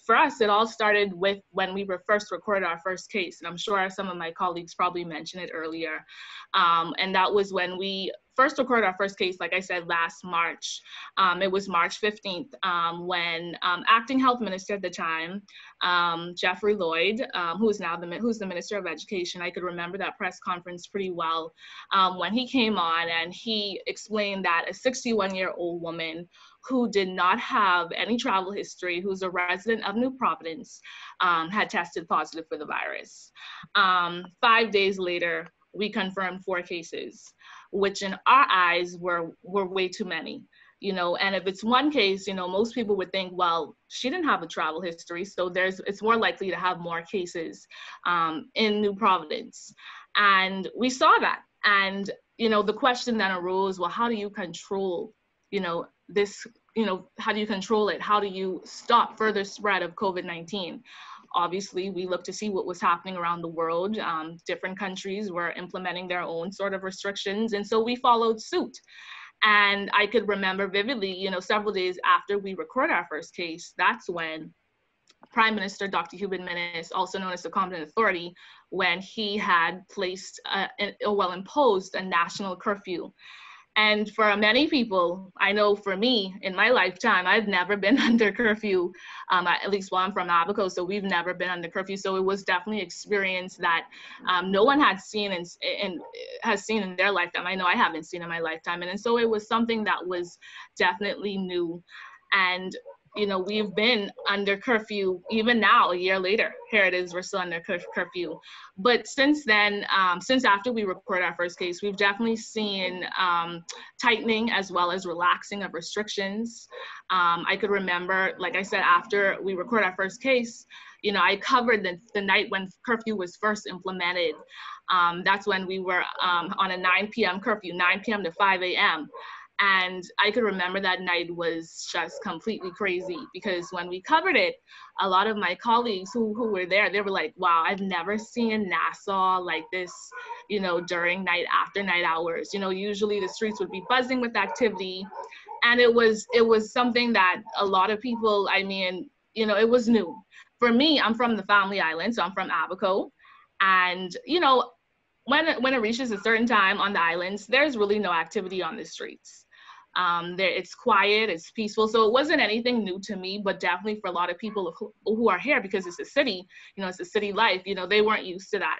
[SPEAKER 7] for us, it all started with when we first recorded our first case. And I'm sure some of my colleagues probably mentioned it earlier. And that was when we first recorded our first case, like I said, last March. It was March 15th when acting health minister at the time, Jeffrey Lloyd, who's the Minister of Education. I could remember that press conference pretty well when he came on and he explained that a 61-year-old woman who did not have any travel history, who's a resident of New Providence, had tested positive for the virus. 5 days later, we confirmed 4 cases, which in our eyes were way too many. And if it's one case, most people would think, well, she didn't have a travel history, so it's more likely to have more cases in New Providence. And we saw that. And, the question then arose, well, how do you control, this, how do you control it? How do you stop further spread of COVID-19? Obviously, we looked to see what was happening around the world. Different countries were implementing their own sort of restrictions. And so we followed suit. And I could remember vividly, several days after we recorded our first case, that's when Prime Minister Dr. Hubert Minnis, also known as the Competent Authority, when he had imposed a national curfew. And for many people, I know for me, in my lifetime, I've never been under curfew, at least while I'm from Abaco, so we've never been under curfew. So it was definitely an experience that no one had seen and has seen in their lifetime. I know I haven't seen in my lifetime. And so it was something that was definitely new. And you know, we've been under curfew even now, a year later. Here it is, we're still under curfew. But since then, since after we recorded our first case, we've definitely seen tightening as well as relaxing of restrictions. I could remember, like I said, after we recorded our first case, you know, I covered the night when curfew was first implemented. That's when we were on a 9 p.m. curfew, 9 p.m. to 5 a.m. And I could remember that night was just completely crazy, because when we covered it, a lot of my colleagues who were there, they were like, wow, I've never seen Nassau like this, you know, during night after night hours. You know, usually the streets would be buzzing with activity. And it was something that a lot of people, I mean, you know, it was new. For me, I'm from the Family Island, so I'm from Abaco. And, you know, when it reaches a certain time on the islands, there's really no activity on the streets. It's quiet, it's peaceful. So it wasn't anything new to me, but definitely for a lot of people who are here, because it's a city, you know, it's a city life, you know, they weren't used to that.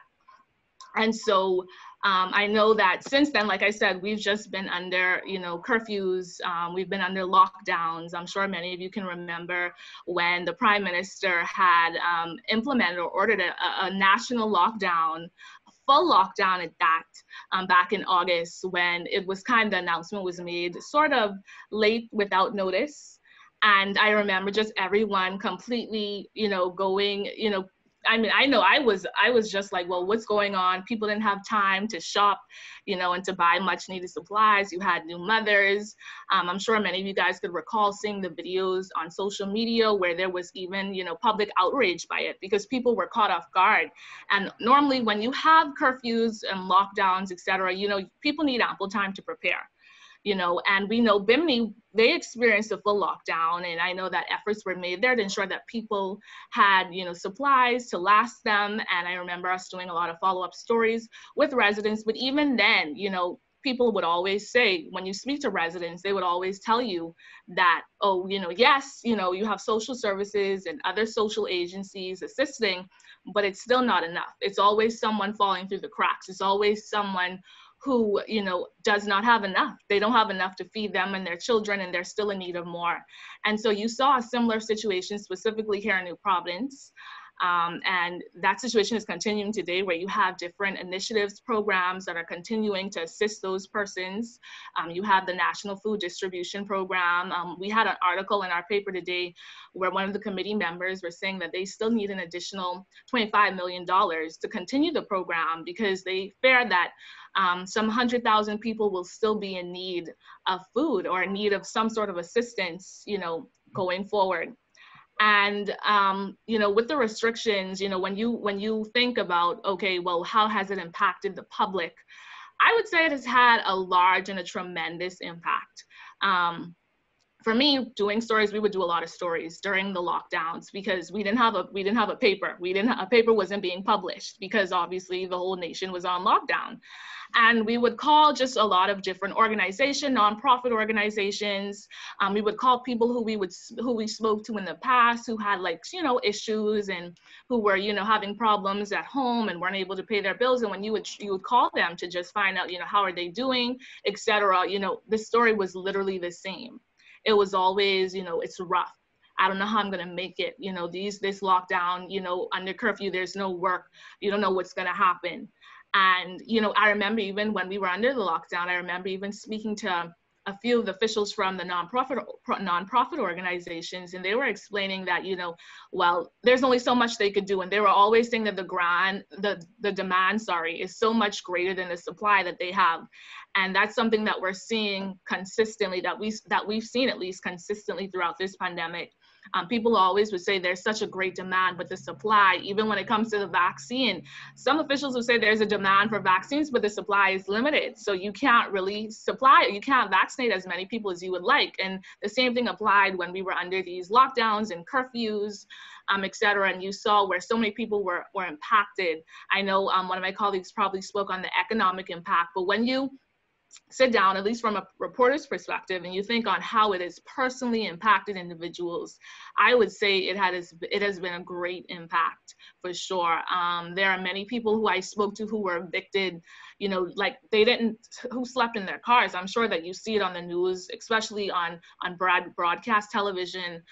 [SPEAKER 7] And so I know that since then, like I said, we've just been under, you know, curfews, we've been under lockdowns. I'm sure many of you can remember when the Prime Minister had implemented or ordered a national lockdown, full lockdown at that, back in August, when it was the announcement was made sort of late without notice. And I remember just everyone completely, you know, going, you know, I mean, I know I was just like, well, what's going on? People didn't have time to shop, you know, and to buy much needed supplies. You had new mothers. I'm sure many of you guys could recall seeing the videos on social media where there was even, you know, public outrage by it, because people were caught off guard. And normally when you have curfews and lockdowns, et cetera, you know, people need ample time to prepare. You know, and we know Bimini, they experienced a full lockdown, and I know that efforts were made there to ensure that people had, you know, supplies to last them. And I remember us doing a lot of follow-up stories with residents, but even then, you know, people would always say, when you speak to residents, they would always tell you that, oh, you know, yes, you know, you have social services and other social agencies assisting, but it's still not enough. It's always someone falling through the cracks. It's always someone who, you know, does not have enough. They don't have enough to feed them and their children, and they're still in need of more. And so you saw a similar situation specifically here in New Providence. And that situation is continuing today, where you have different initiatives, programs that are continuing to assist those persons. You have the National Food Distribution Program. We had an article in our paper today where one of the committee members were saying that they still need an additional $25 million to continue the program, because they fear that some 100,000 people will still be in need of food or in need of some sort of assistance, you know, going forward. And, you know, with the restrictions, you know, when you think about, okay, well, how has it impacted the public? I would say it has had a large and a tremendous impact. For me, doing stories, we would do a lot of stories during the lockdowns, because we didn't have a paper. A paper wasn't being published, because obviously the whole nation was on lockdown. And we would call just a lot of different organizations, nonprofit organizations. We would call people who we spoke to in the past, who had, like, you know, issues, and who were, you know, having problems at home and weren't able to pay their bills. And when you would call them to just find out, you know, how are they doing, etc. You know, the story was literally the same. It was always, you know, it's rough. I don't know how I'm going to make it. You know, this lockdown, you know, under curfew, there's no work. You don't know what's going to happen. And, you know, I remember even when we were under the lockdown, I remember even speaking to a few of the officials from the nonprofit organizations, and they were explaining that, you know, well, there's only so much they could do. And they were always saying that the demand, is so much greater than the supply that they have. And that's something that we're seeing consistently, that we've seen at least consistently throughout this pandemic. People always would say there's such a great demand, but the supply, even when it comes to the vaccine, some officials would say there's a demand for vaccines, but the supply is limited. So you can't really you can't vaccinate as many people as you would like. And the same thing applied when we were under these lockdowns and curfews, et cetera. And you saw where so many people were impacted. I know one of my colleagues probably spoke on the economic impact, but when you sit down, at least from a reporter's perspective, and you think on how it has personally impacted individuals, I would say it has been a great impact, for sure. There are many people who I spoke to who were evicted, you know, like they didn't, who slept in their cars? I'm sure that you see it on the news, especially on broadcast television.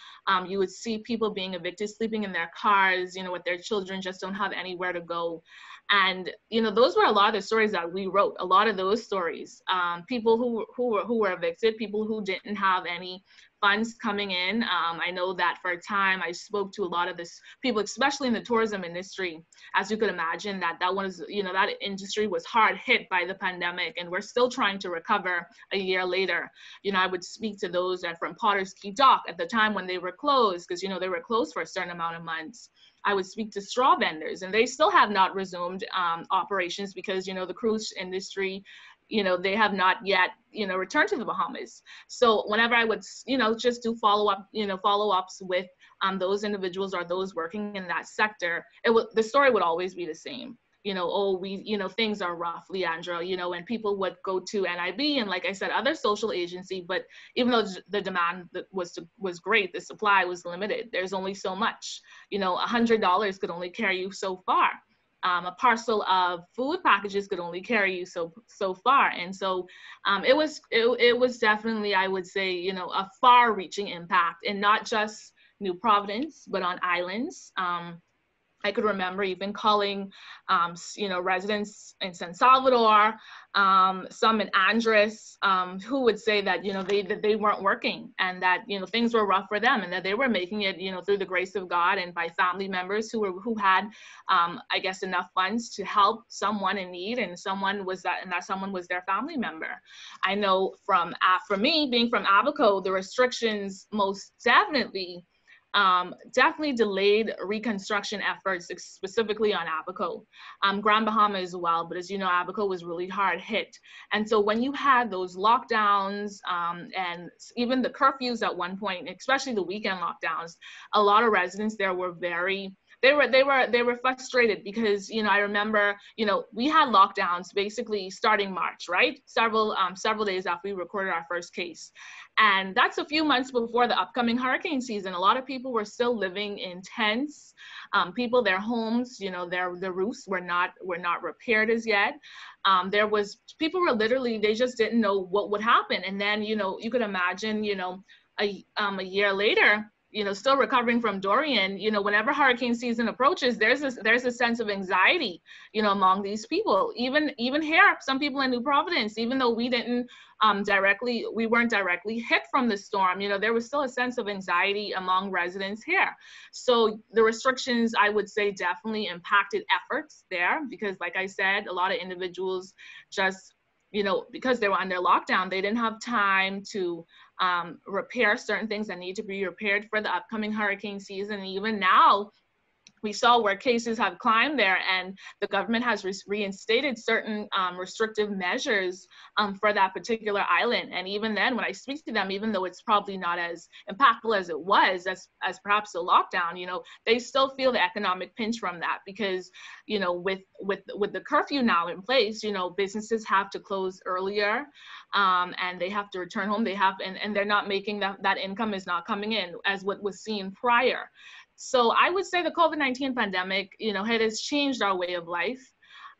[SPEAKER 7] You would see people being evicted, sleeping in their cars, you know, with their children, just don't have anywhere to go. And, you know, those were a lot of the stories that we wrote, a lot of those stories. People who were evicted, people who didn't have any funds coming in. I know that for a time I spoke to a lot of this people, especially in the tourism industry. As you could imagine, that was, you know, that industry was hard hit by the pandemic, and we're still trying to recover a year later. You know, I would speak to those that from Potter's Key Dock at the time when they were closed, because, you know, they were closed for a certain amount of months. I would speak to straw vendors, and they still have not resumed operations because, you know, the cruise industry, you know, they have not yet, you know, returned to the Bahamas. So whenever I would, you know, just do follow-ups with those individuals or those working in that sector, the story would always be the same. You know, oh, you know, things are rough, Leandra, you know, and people would go to NIB and, like I said, other social agency, but even though the demand was great, the supply was limited. There's only so much. You know, $100 could only carry you so far. A parcel of food packages could only carry you so far. And so it was definitely, I would say, you know, a far-reaching impact, and not just New Providence, but on islands. I could remember even calling, you know, residents in San Salvador, some in Andres, who would say that, you know, they weren't working, and that, you know, things were rough for them, and that they were making it, you know, through the grace of God and by family members who had, I guess, enough funds to help someone in need, and that someone was their family member. I know for me, being from Abaco, the restrictions most definitely delayed reconstruction efforts, specifically on Abaco, Grand Bahama as well. But as you know, Abaco was really hard hit. And so when you had those lockdowns and even the curfews at one point, especially the weekend lockdowns, a lot of residents there were they were frustrated because, you know, I remember, you know, we had lockdowns basically starting March, right? Several days after we recorded our first case. And that's a few months before the upcoming hurricane season. A lot of people were still living in tents. Their homes, you know, their roofs were not repaired as yet. People were literally, they just didn't know what would happen. And then, you know, you could imagine, you know, a year later, you know, still recovering from Dorian, you know, whenever hurricane season approaches, there's a sense of anxiety, you know, among these people. Even here, some people in New Providence, even though we weren't directly hit from the storm, you know, there was still a sense of anxiety among residents here. So the restrictions, I would say, definitely impacted efforts there, because, like I said, a lot of individuals just, you know, because they were under lockdown, they didn't have time to repair certain things that need to be repaired for the upcoming hurricane season. And even now, we saw where cases have climbed there, and the government has reinstated certain restrictive measures for that particular island. And even then, when I speak to them, even though it's probably not as impactful as it was, as perhaps the lockdown, you know, they still feel the economic pinch from that, because, you know, with the curfew now in place, you know, businesses have to close earlier, and they have to return home. And they're not making that income is not coming in as what was seen prior. So I would say the COVID-19 pandemic, you know, it has changed our way of life.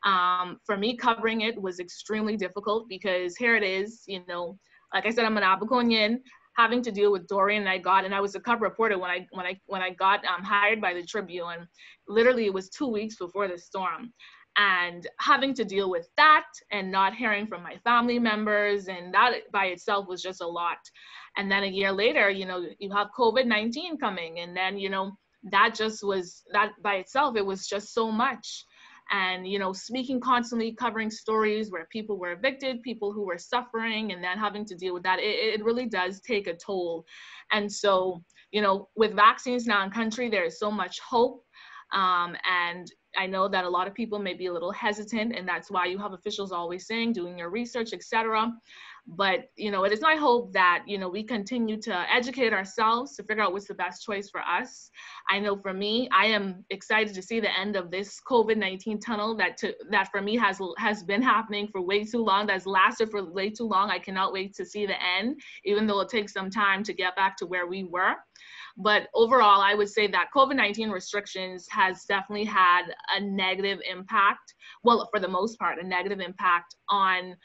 [SPEAKER 7] For me, covering it was extremely difficult, because here it is, you know, like I said, I'm an Abaconian, having to deal with Dorian, and I was a cub reporter when I got hired by the Tribune, and literally it was 2 weeks before the storm. And having to deal with that and not hearing from my family members, and that by itself was just a lot. And then a year later, you know, you have COVID-19 coming, and then, you know, that by itself, it was just so much. And, you know, speaking constantly, covering stories where people were evicted, people who were suffering, and then having to deal with that, it really does take a toll. And so, you know, with vaccines now in country, there is so much hope. And I know that a lot of people may be a little hesitant, and that's why you have officials always saying, doing your research, etc. But, you know, it is my hope that, you know, we continue to educate ourselves to figure out what's the best choice for us. I know for me, I am excited to see the end of this COVID-19 tunnel that for me has been happening for way too long, that's lasted for way too long. I cannot wait to see the end, even though it takes some time to get back to where we were. But overall, I would say that COVID-19 restrictions has definitely had a negative impact, well, for the most part, a negative impact on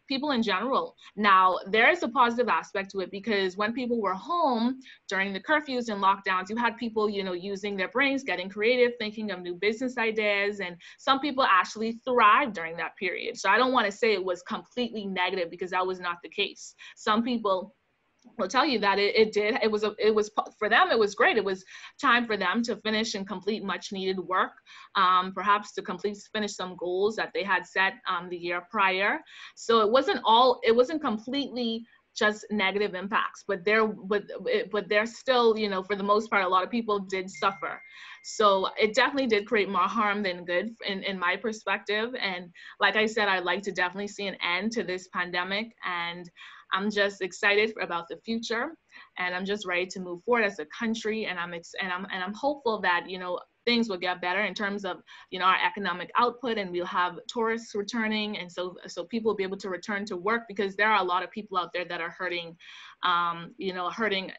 [SPEAKER 7] people in general. Now, there is a positive aspect to it, because when people were home during the curfews and lockdowns, you had people, you know, using their brains, getting creative, thinking of new business ideas, and some people actually thrived during that period. So I don't want to say it was completely negative, because that was not the case. Some people will tell you that it was for them, it was great. It was time for them to finish and complete much needed work, perhaps to finish some goals that they had set the year prior. So it wasn't completely just negative impacts, but they're still, you know, for the most part, a lot of people did suffer. So it definitely did create more harm than good in my perspective. And like I said, I'd like to definitely see an end to this pandemic, and I'm just excited about the future, and I'm just ready to move forward as a country. And I'm hopeful that, you know, things will get better in terms of, you know, our economic output, and we'll have tourists returning, and so people will be able to return to work, because there are a lot of people out there that are hurting, you know,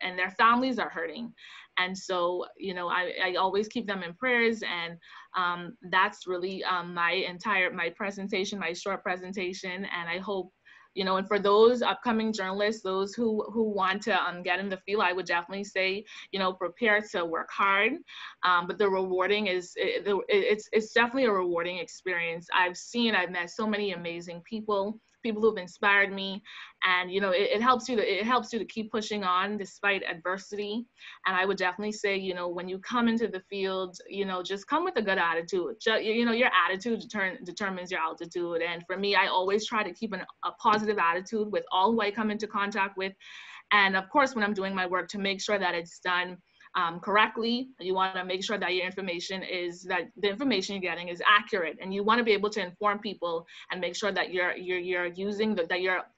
[SPEAKER 7] and their families are hurting. And so, you know, I always keep them in prayers, and that's really my presentation, my short presentation. And I hope, you know, and for those upcoming journalists, those who want to get in the field, I would definitely say, you know, prepare to work hard. But the rewarding it's definitely a rewarding experience. I've met so many amazing people who've inspired me, and, you know, it helps you to keep pushing on despite adversity. And I would definitely say, you know, when you come into the field, you know, just come with a good attitude. You know, your attitude determines your altitude. And for me, I always try to keep a positive attitude with all who I come into contact with. And of course, when I'm doing my work, to make sure that it's done correctly. You want to make sure that the information you're getting is accurate, and you want to be able to inform people and make sure that you're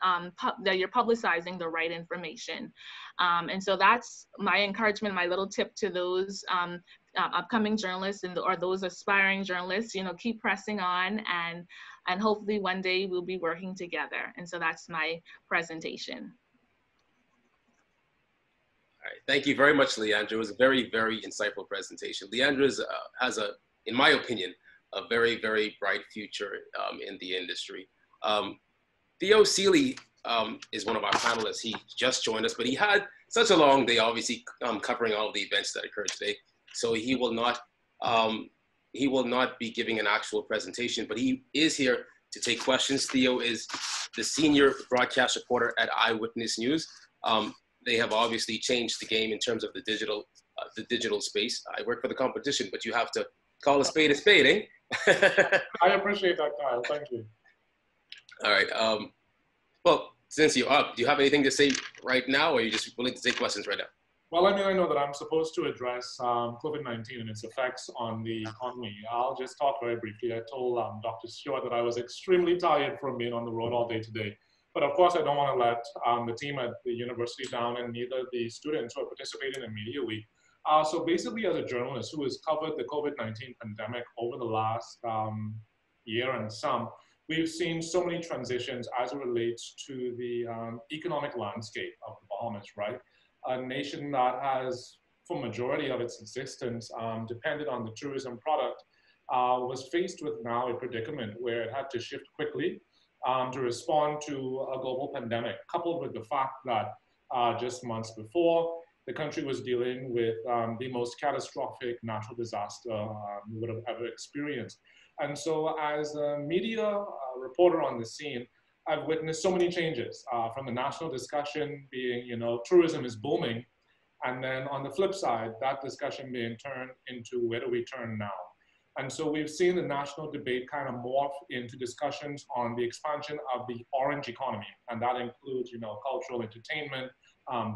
[SPEAKER 7] publicizing the right information. And so that's my encouragement, my little tip to those upcoming journalists or those aspiring journalists. You know, keep pressing on, and hopefully one day we'll be working together. And so that's my presentation.
[SPEAKER 4] All right, thank you very much, Leandra. It was a very, very insightful presentation. Leandra has in my opinion, a very, very bright future in the industry. Theo Seeley is one of our panelists. He just joined us, but he had such a long day, obviously covering all of the events that occurred today. So he will not be giving an actual presentation, but he is here to take questions. Theo is the senior broadcast reporter at Eyewitness News. They have obviously changed the game in terms of the digital space. I work for the competition, but you have to call a spade, eh?
[SPEAKER 9] I appreciate that, Kyle. Thank you.
[SPEAKER 4] All right. Well, since you're up, do you have anything to say right now, or are you just willing to take questions right now?
[SPEAKER 9] Well, I mean, I know that I'm supposed to address COVID-19 and its effects on the economy. I'll just talk very briefly. I told Dr. Stewart that I was extremely tired from being on the road all day today. But of course, I don't want to let the team at the university down, and neither the students who are participating in Media Week. So basically, as a journalist who has covered the COVID-19 pandemic over the last year and some, we've seen so many transitions as it relates to the economic landscape of the Bahamas, right? A nation that has, for majority of its existence, depended on the tourism product, was faced with now a predicament where it had to shift quickly to respond to a global pandemic, coupled with the fact that just months before, the country was dealing with the most catastrophic natural disaster we would have ever experienced. And so as a media reporter on the scene, I've witnessed so many changes from the national discussion being, you know, tourism is booming. And then on the flip side, that discussion being turned into where do we turn now? And so we've seen the national debate kind of morph into discussions on the expansion of the orange economy. And that includes, you know, cultural entertainment,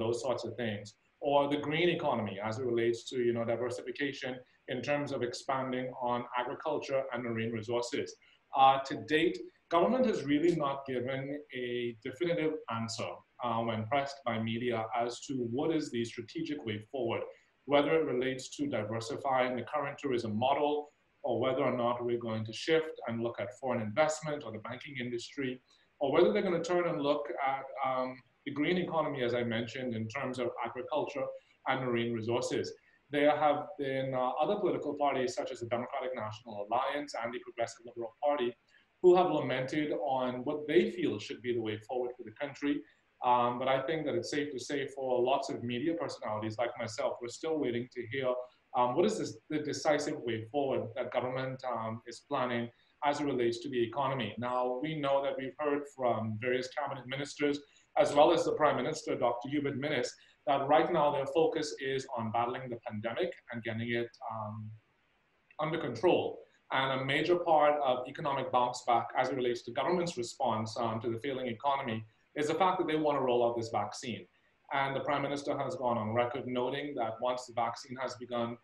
[SPEAKER 9] those sorts of things. Or the green economy as it relates to, you know, diversification in terms of expanding on agriculture and marine resources. To date, government has really not given a definitive answer when pressed by media as to what is the strategic way forward, whether it relates to diversifying the current tourism model, or whether or not we're going to shift and look at foreign investment or the banking industry, or whether they're going to turn and look at the green economy, as I mentioned, in terms of agriculture and marine resources. There have been other political parties, such as the Democratic National Alliance and the Progressive Liberal Party, who have lamented on what they feel should be the way forward for the country. But I think that it's safe to say for lots of media personalities like myself, we're still waiting to hear what is the decisive way forward that government is planning as it relates to the economy. Now, we know that we've heard from various cabinet ministers, as well as the Prime Minister, Dr. Hubert Minnis, that right now their focus is on battling the pandemic and getting it under control. And a major part of economic bounce back as it relates to government's response to the failing economy is the fact that they want to roll out this vaccine. And the Prime Minister has gone on record noting that once the vaccine has begun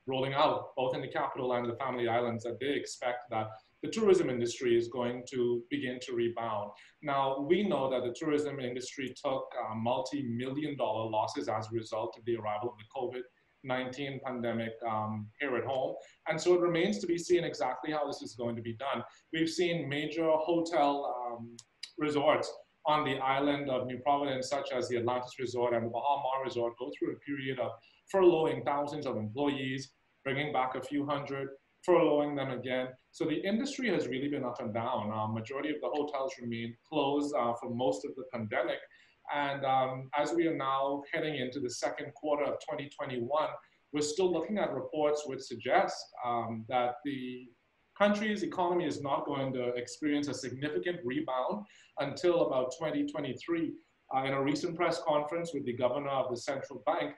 [SPEAKER 9] rolling out, both in the capital and the Family Islands, that they expect that the tourism industry is going to begin to rebound. Now, we know that the tourism industry took multi-million-dollar losses as a result of the arrival of the COVID-19 pandemic here at home. And so it remains to be seen exactly how this is going to be done. We've seen major hotel resorts on the island of New Providence, such as the Atlantis Resort and the Baha Resort, go through a period of furloughing thousands of employees, bringing back a few hundred, furloughing them again. So the industry has really been up and down. Majority of the hotels remain closed for most of the pandemic. And as we are now heading into the second quarter of 2021, we're still looking at reports which suggest that the country's economy is not going to experience a significant rebound until about 2023. In a recent press conference with the governor of the central bank,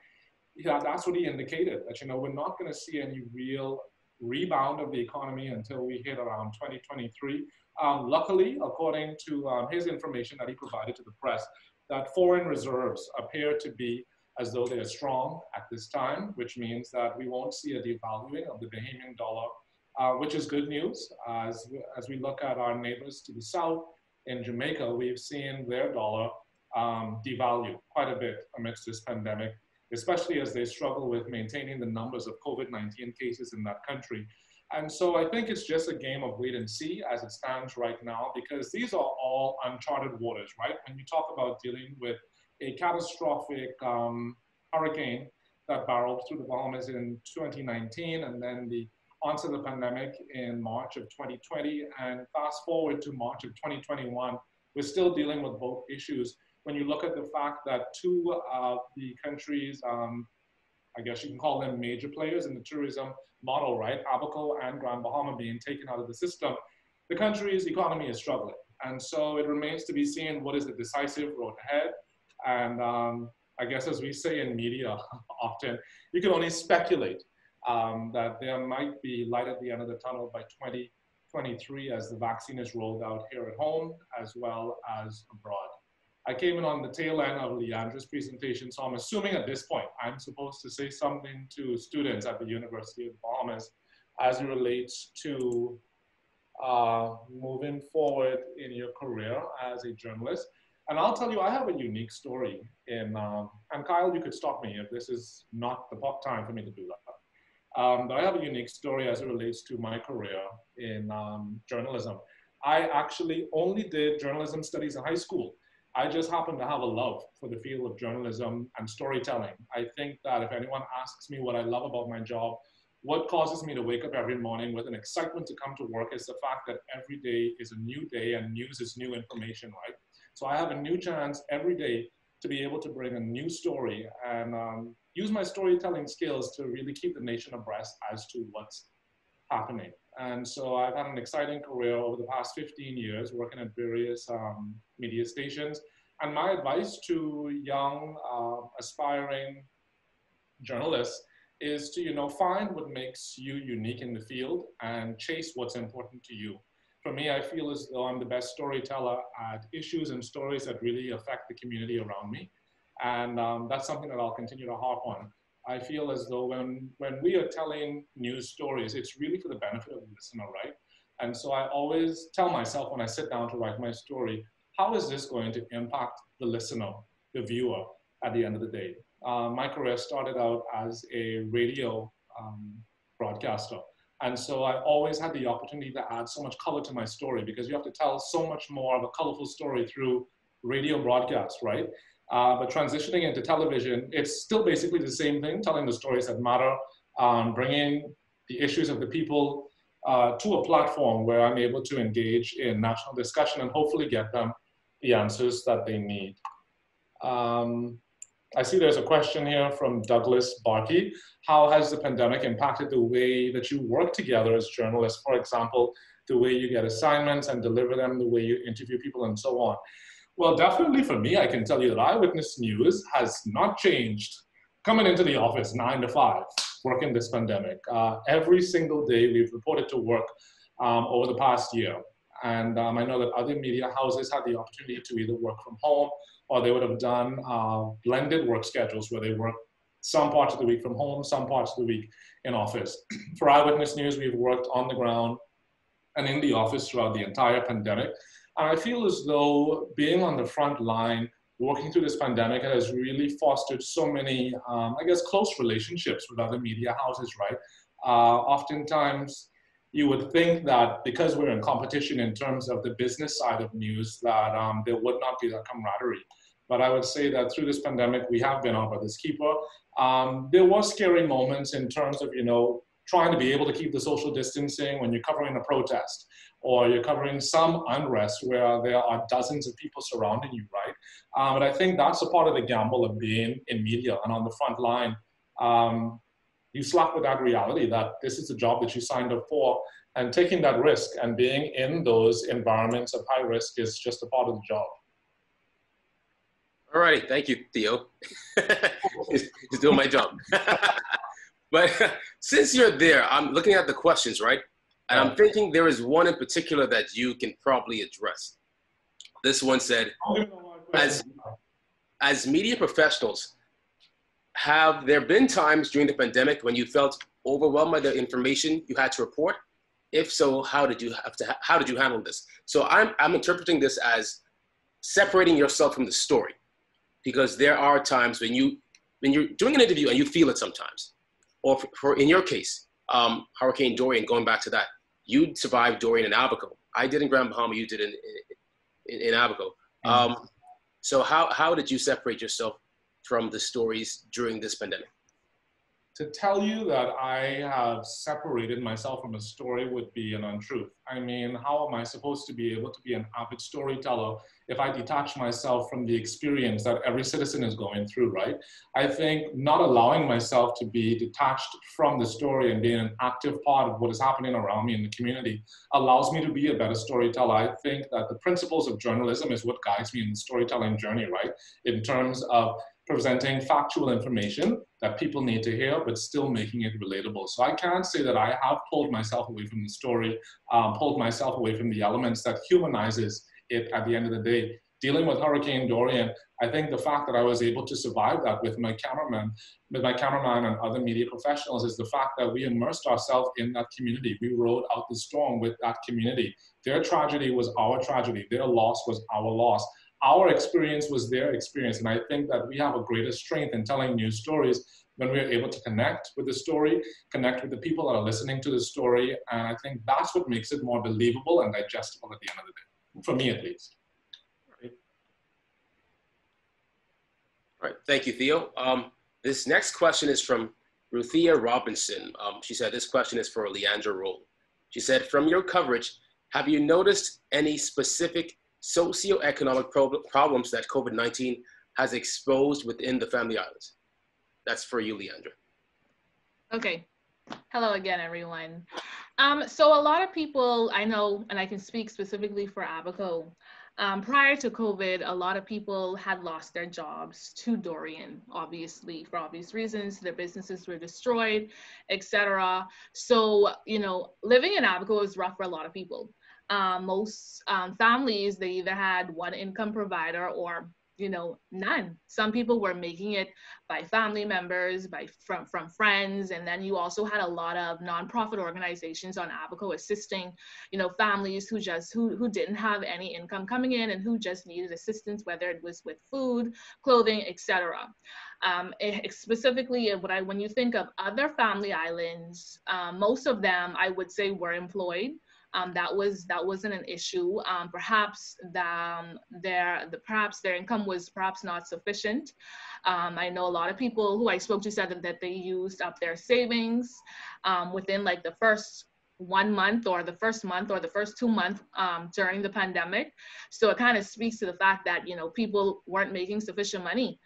[SPEAKER 9] that's what he indicated, that we're not going to see any real rebound of the economy until we hit around 2023. Luckily, according to his information that he provided to the press, that foreign reserves appear to be as though they are strong at this time, which means that we won't see a devaluing of the Bahamian dollar, which is good news. As we look at our neighbors to the south in Jamaica, we've seen their dollar devalue quite a bit amidst this pandemic, especially as they struggle with maintaining the numbers of COVID-19 cases in that country. And so I think it's just a game of wait and see as it stands right now, because these are all uncharted waters, right? When you talk about dealing with a catastrophic hurricane that barreled through the Bahamas in 2019, and then the onset of the pandemic in March of 2020, and fast forward to March of 2021, we're still dealing with both issues. When you look at the fact that two of the countries, I guess you can call them major players in the tourism model, right? Abaco and Grand Bahama being taken out of the system, the country's economy is struggling. And so it remains to be seen what is the decisive road ahead. And I guess as we say in media often, you can only speculate that there might be light at the end of the tunnel by 2023 as the vaccine is rolled out here at home as well as abroad. I came in on the tail end of Leandra's presentation, so I'm assuming at this point I'm supposed to say something to students at the University of the Bahamas as it relates to moving forward in your career as a journalist. And I'll tell you, I have a unique story and Kyle, you could stop me if this is not the time for me to do that. But I have a unique story as it relates to my career in journalism. I actually only did journalism studies in high school. I just happen to have a love for the field of journalism and storytelling. I think that if anyone asks me what I love about my job, what causes me to wake up every morning with an excitement to come to work is the fact that every day is a new day and news is new information, right? So I have a new chance every day to be able to bring a new story and use my storytelling skills to really keep the nation abreast as to what's happening. And so I've had an exciting career over the past 15 years working at various media stations. And my advice to young, aspiring journalists is to, find what makes you unique in the field and chase what's important to you. For me, I feel as though I'm the best storyteller at issues and stories that really affect the community around me. And that's something that I'll continue to harp on. I feel as though when we are telling news stories, it's really for the benefit of the listener, right? And so I always tell myself when I sit down to write my story, how is this going to impact the listener, the viewer at the end of the day? My career started out as a radio broadcaster. And so I always had the opportunity to add so much color to my story, because you have to tell so much more of a colorful story through radio broadcast, right? But transitioning into television, it's still basically the same thing, telling the stories that matter, bringing the issues of the people to a platform where I'm able to engage in national discussion and hopefully get them the answers that they need. I see there's a question here from Douglas Barkey. How has the pandemic impacted the way that you work together as journalists? For example, the way you get assignments and deliver them, the way you interview people and so on. Well, definitely for me, I can tell you that Eyewitness News has not changed. Coming into the office 9 to 5, working this pandemic. Every single day we've reported to work over the past year. And I know that other media houses had the opportunity to either work from home, or they would have done blended work schedules where they work some parts of the week from home, some parts of the week in office. For Eyewitness News, we've worked on the ground and in the office throughout the entire pandemic. And I feel as though being on the front line, working through this pandemic has really fostered so many, I guess, close relationships with other media houses, right? Oftentimes, you would think that because we're in competition in terms of the business side of news, that there would not be that camaraderie. But I would say that through this pandemic, we have been our brother's keeper. There were scary moments in terms of, trying to be able to keep the social distancing when you're covering a protest, or you're covering some unrest where there are dozens of people surrounding you, right? But I think that's a part of the gamble of being in media and on the front line. You slap with that reality that this is a job that you signed up for, and taking that risk and being in those environments of high risk is just a part of the job.
[SPEAKER 4] All righty, thank you, Theo. He's doing my job. But since you're there, I'm looking at the questions, right? And I'm thinking there is one in particular that you can probably address. This one said, as media professionals, have there been times during the pandemic when you felt overwhelmed by the information you had to report? If so, how did you handle this? So I'm interpreting this as separating yourself from the story, because there are times when you're doing an interview and you feel it sometimes. Or for in your case, Hurricane Dorian, going back to that, you survived Dorian in Abaco. I did in Grand Bahama, you did in Abaco. So how did you separate yourself from the stories during this pandemic?
[SPEAKER 9] To tell you that I have separated myself from a story would be an untruth. I mean, how am I supposed to be able to be an avid storyteller if I detach myself from the experience that every citizen is going through, right? I think not allowing myself to be detached from the story and being an active part of what is happening around me in the community allows me to be a better storyteller. I think that the principles of journalism is what guides me in the storytelling journey, right? In terms of presenting factual information that people need to hear, but still making it relatable. So I can't say that I have pulled myself away from the story, pulled myself away from the elements that humanizes it at the end of the day. Dealing with Hurricane Dorian, I think the fact that I was able to survive that with my cameraman and other media professionals is the fact that we immersed ourselves in that community. We rode out the storm with that community. Their tragedy was our tragedy. Their loss was our loss. Our experience was their experience. And I think that we have a greater strength in telling news stories when we're able to connect with the story, connect with the people that are listening to the story. And I think that's what makes it more believable and digestible at the end of the day, for me at least.
[SPEAKER 4] All right, thank you, Theo. This next question is from Ruthia Robinson. She said, this question is for Leandra Roll. She said, from your coverage, have you noticed any specific socioeconomic problems that COVID-19 has exposed within the Family Islands? That's for you, Leandra.
[SPEAKER 7] Okay. Hello again, everyone. So a lot of people I know, and I can speak specifically for Abaco, prior to COVID, a lot of people had lost their jobs to Dorian, obviously, for obvious reasons. Their businesses were destroyed, etc. So, living in Abaco is rough for a lot of people. Most families, they either had one income provider or you know, none. Some people were making it by family members, from friends, and then you also had a lot of nonprofit organizations on Abaco assisting, you know, families who didn't have any income coming in and who just needed assistance, whether it was with food, clothing, etc. Specifically, when you think of other family islands, most of them I would say were employed. That wasn't an issue. Perhaps their income was perhaps not sufficient. I know a lot of people who I spoke to said that they used up their savings within like the first 1 month or the first month or the first 2 months during the pandemic. So it kind of speaks to the fact that, you know, people weren't making sufficient money.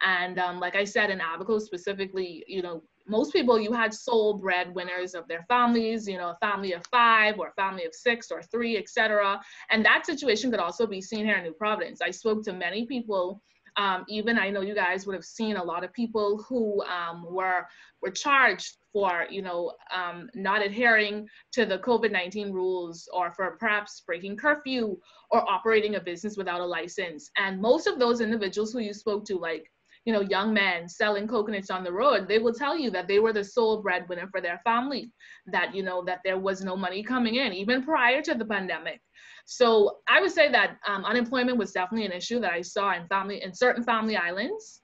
[SPEAKER 7] And like I said, in Abaco specifically, you know, most people, you had sole breadwinners of their families, you know, a family of 5 or a family of 6 or 3, etc. And that situation could also be seen here in New Providence. I spoke to many people, even I know you guys would have seen a lot of people who were charged for, you know, not adhering to the COVID-19 rules, or for perhaps breaking curfew or operating a business without a license. And most of those individuals who you spoke to, like, you know, young men selling coconuts on the road, they will tell you that they were the sole breadwinner for their family, that, you know, that there was no money coming in, even prior to the pandemic. So I would say that unemployment was definitely an issue that I saw in certain family islands,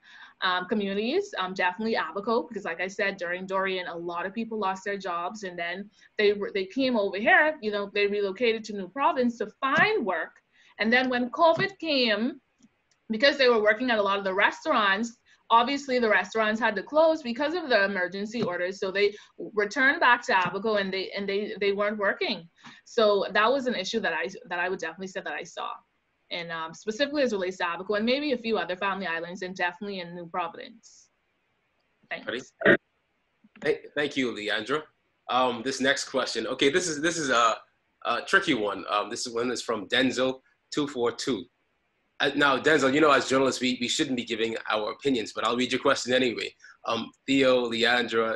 [SPEAKER 7] communities, definitely Abaco, because like I said, during Dorian, a lot of people lost their jobs, and then they came over here, you know, they relocated to New Providence to find work. And then when COVID came, because they were working at a lot of the restaurants, obviously the restaurants had to close because of the emergency orders. So they returned back to Abaco, and they weren't working. So that was an issue that I would definitely say that I saw, and specifically as it relates to Abaco and maybe a few other family islands, and definitely in New Providence. Thanks.
[SPEAKER 4] Thank you, Leandra. This next question. Okay, this is a tricky one. This one is from Denzel242. Now, Denzel, you know, as journalists, we shouldn't be giving our opinions, but I'll read your question anyway. Theo, Leandra,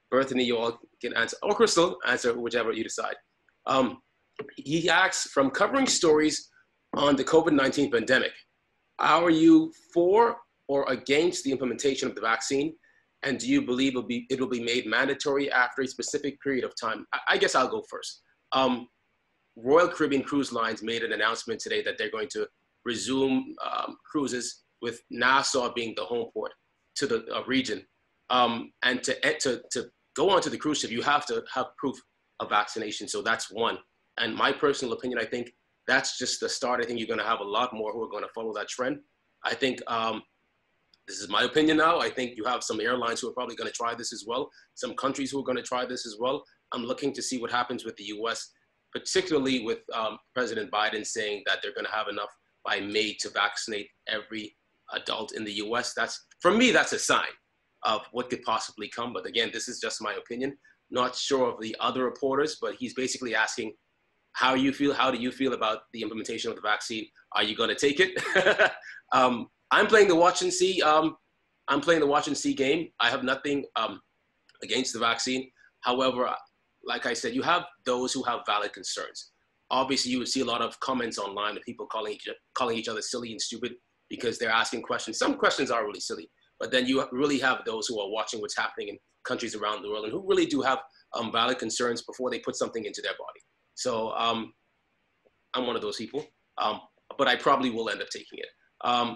[SPEAKER 4] Berthany, you all can answer, or Crystal, answer whichever you decide. He asks, from covering stories on the COVID-19 pandemic, how are you for or against the implementation of the vaccine? And do you believe it will be made mandatory after a specific period of time? I guess I'll go first. Royal Caribbean Cruise Lines made an announcement today that they're going to resume cruises, with Nassau being the home port to the region. And to go onto the cruise ship, you have to have proof of vaccination. So that's one. And my personal opinion, I think that's just the start. I think you're going to have a lot more who are going to follow that trend. I think this is my opinion now. I think you have some airlines who are probably going to try this as well. Some countries who are going to try this as well. I'm looking to see what happens with the US, particularly with President Biden saying that they're going to have enough by May to vaccinate every adult in the US. For me, that's a sign of what could possibly come. But again, this is just my opinion. Not sure of the other reporters, but he's basically asking how you feel. How do you feel about the implementation of the vaccine? Are you going to take it? I'm playing the watch and see. I'm playing the watch and see game. I have nothing against the vaccine. However, like I said, you have those who have valid concerns. Obviously, you would see a lot of comments online of people calling each other silly and stupid because they're asking questions. Some questions are really silly, but then you really have those who are watching what's happening in countries around the world and who really do have valid concerns before they put something into their body. So I'm one of those people, but I probably will end up taking it.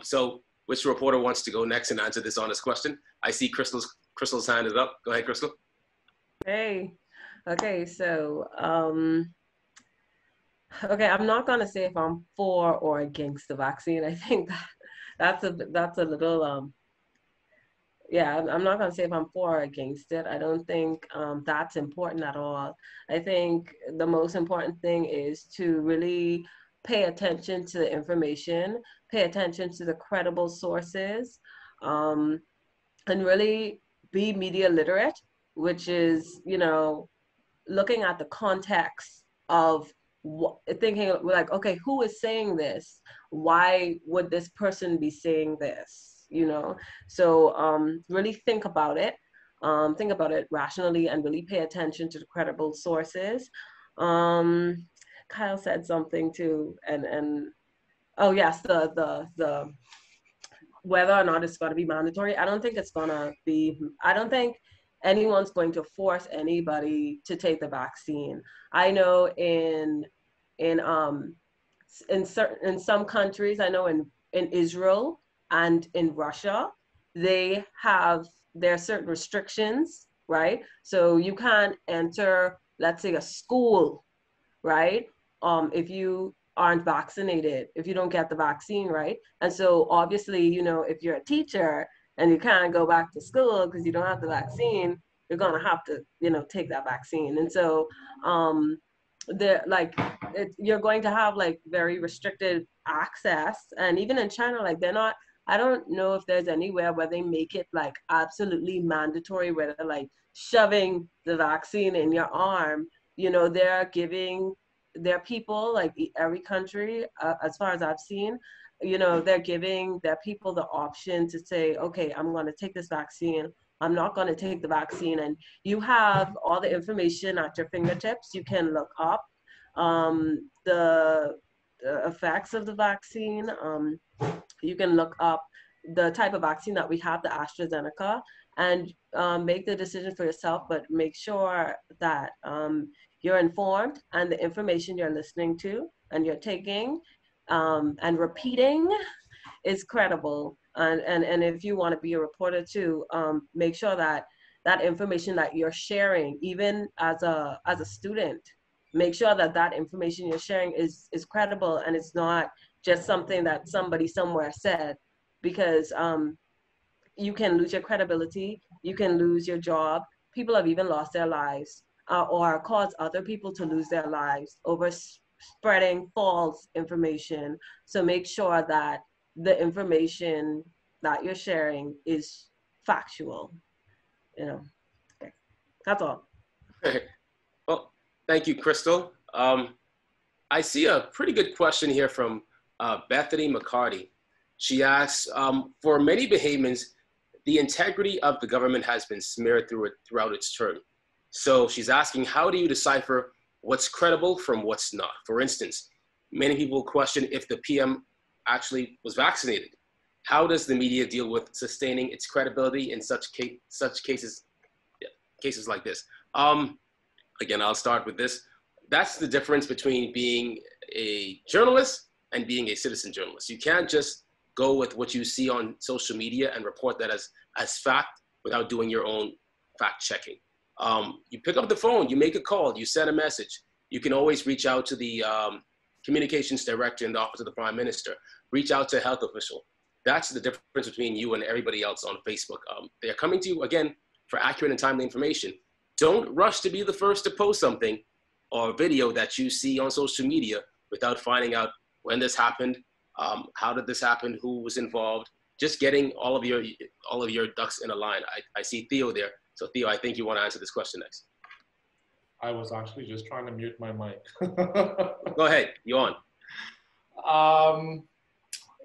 [SPEAKER 4] So which reporter wants to go next and answer this honest question? I see Crystal's hand is up. Go ahead, Crystal.
[SPEAKER 5] Hey, okay, so, okay, I'm not gonna say if I'm for or against the vaccine. I think that's a little, yeah, I'm not gonna say if I'm for or against it. I don't think that's important at all. I think the most important thing is to really pay attention to the information, pay attention to the credible sources, and really be media literate, which is, you know, looking at the context of thinking like, okay, who is saying this? Why would this person be saying this? You know, so really think about it rationally and really pay attention to the credible sources. Kyle said something too, and oh yes, the whether or not it's going to be mandatory. I don't think it's going to be, I don't think anyone's going to force anybody to take the vaccine. I know in some countries, I know in Israel and in Russia, there are certain restrictions, right? So you can't enter, let's say, a school, right? If you aren't vaccinated, if you don't get the vaccine, right? And so obviously, you know, if you're a teacher and you can't go back to school because you don't have the vaccine, you're gonna have to, you know, take that vaccine. And so you're going to have like very restricted access. And even in China, like they're not, I don't know if there's anywhere where they make it like absolutely mandatory, where they're like shoving the vaccine in your arm. You know, they're giving their people, like every country, as far as I've seen, you know, they're giving their people the option to say, okay, I'm going to take this vaccine. I'm not going to take the vaccine. And you have all the information at your fingertips. You can look up the effects of the vaccine. You can look up the type of vaccine that we have, the AstraZeneca, and make the decision for yourself, but make sure that you're informed and the information you're listening to and you're taking and repeating is credible. And if you want to be a reporter too, make sure that that information that you're sharing, even as a student, make sure that that information you're sharing is credible and it's not just something that somebody somewhere said, because you can lose your credibility, you can lose your job. People have even lost their lives or caused other people to lose their lives over spreading false information. So make sure that the information that you're sharing is factual, you know. Okay. That's all.
[SPEAKER 4] Well, thank you, Crystal. I see a pretty good question here from Bethany McCarty. She asks, for many Bahamians, the integrity of the government has been smeared throughout its term. So she's asking, how do you decipher what's credible from what's not? For instance, many people question if the PM actually was vaccinated. How does the media deal with sustaining its credibility in such cases like this? Again, I'll start with this. That's the difference between being a journalist and being a citizen journalist. You can't just go with what you see on social media and report that as fact without doing your own fact checking. You pick up the phone, you make a call, you send a message. You can always reach out to the communications director in the office of the prime minister, reach out to a health official. That's the difference between you and everybody else on Facebook. They're coming to you, again, for accurate and timely information. Don't rush to be the first to post something or a video that you see on social media without finding out when this happened, how did this happen, who was involved, just getting all of your ducks in a line. I see Theo there. So Theo, I think you want to answer this question next.
[SPEAKER 9] I was actually just trying to mute my mic.
[SPEAKER 4] Go ahead, you on.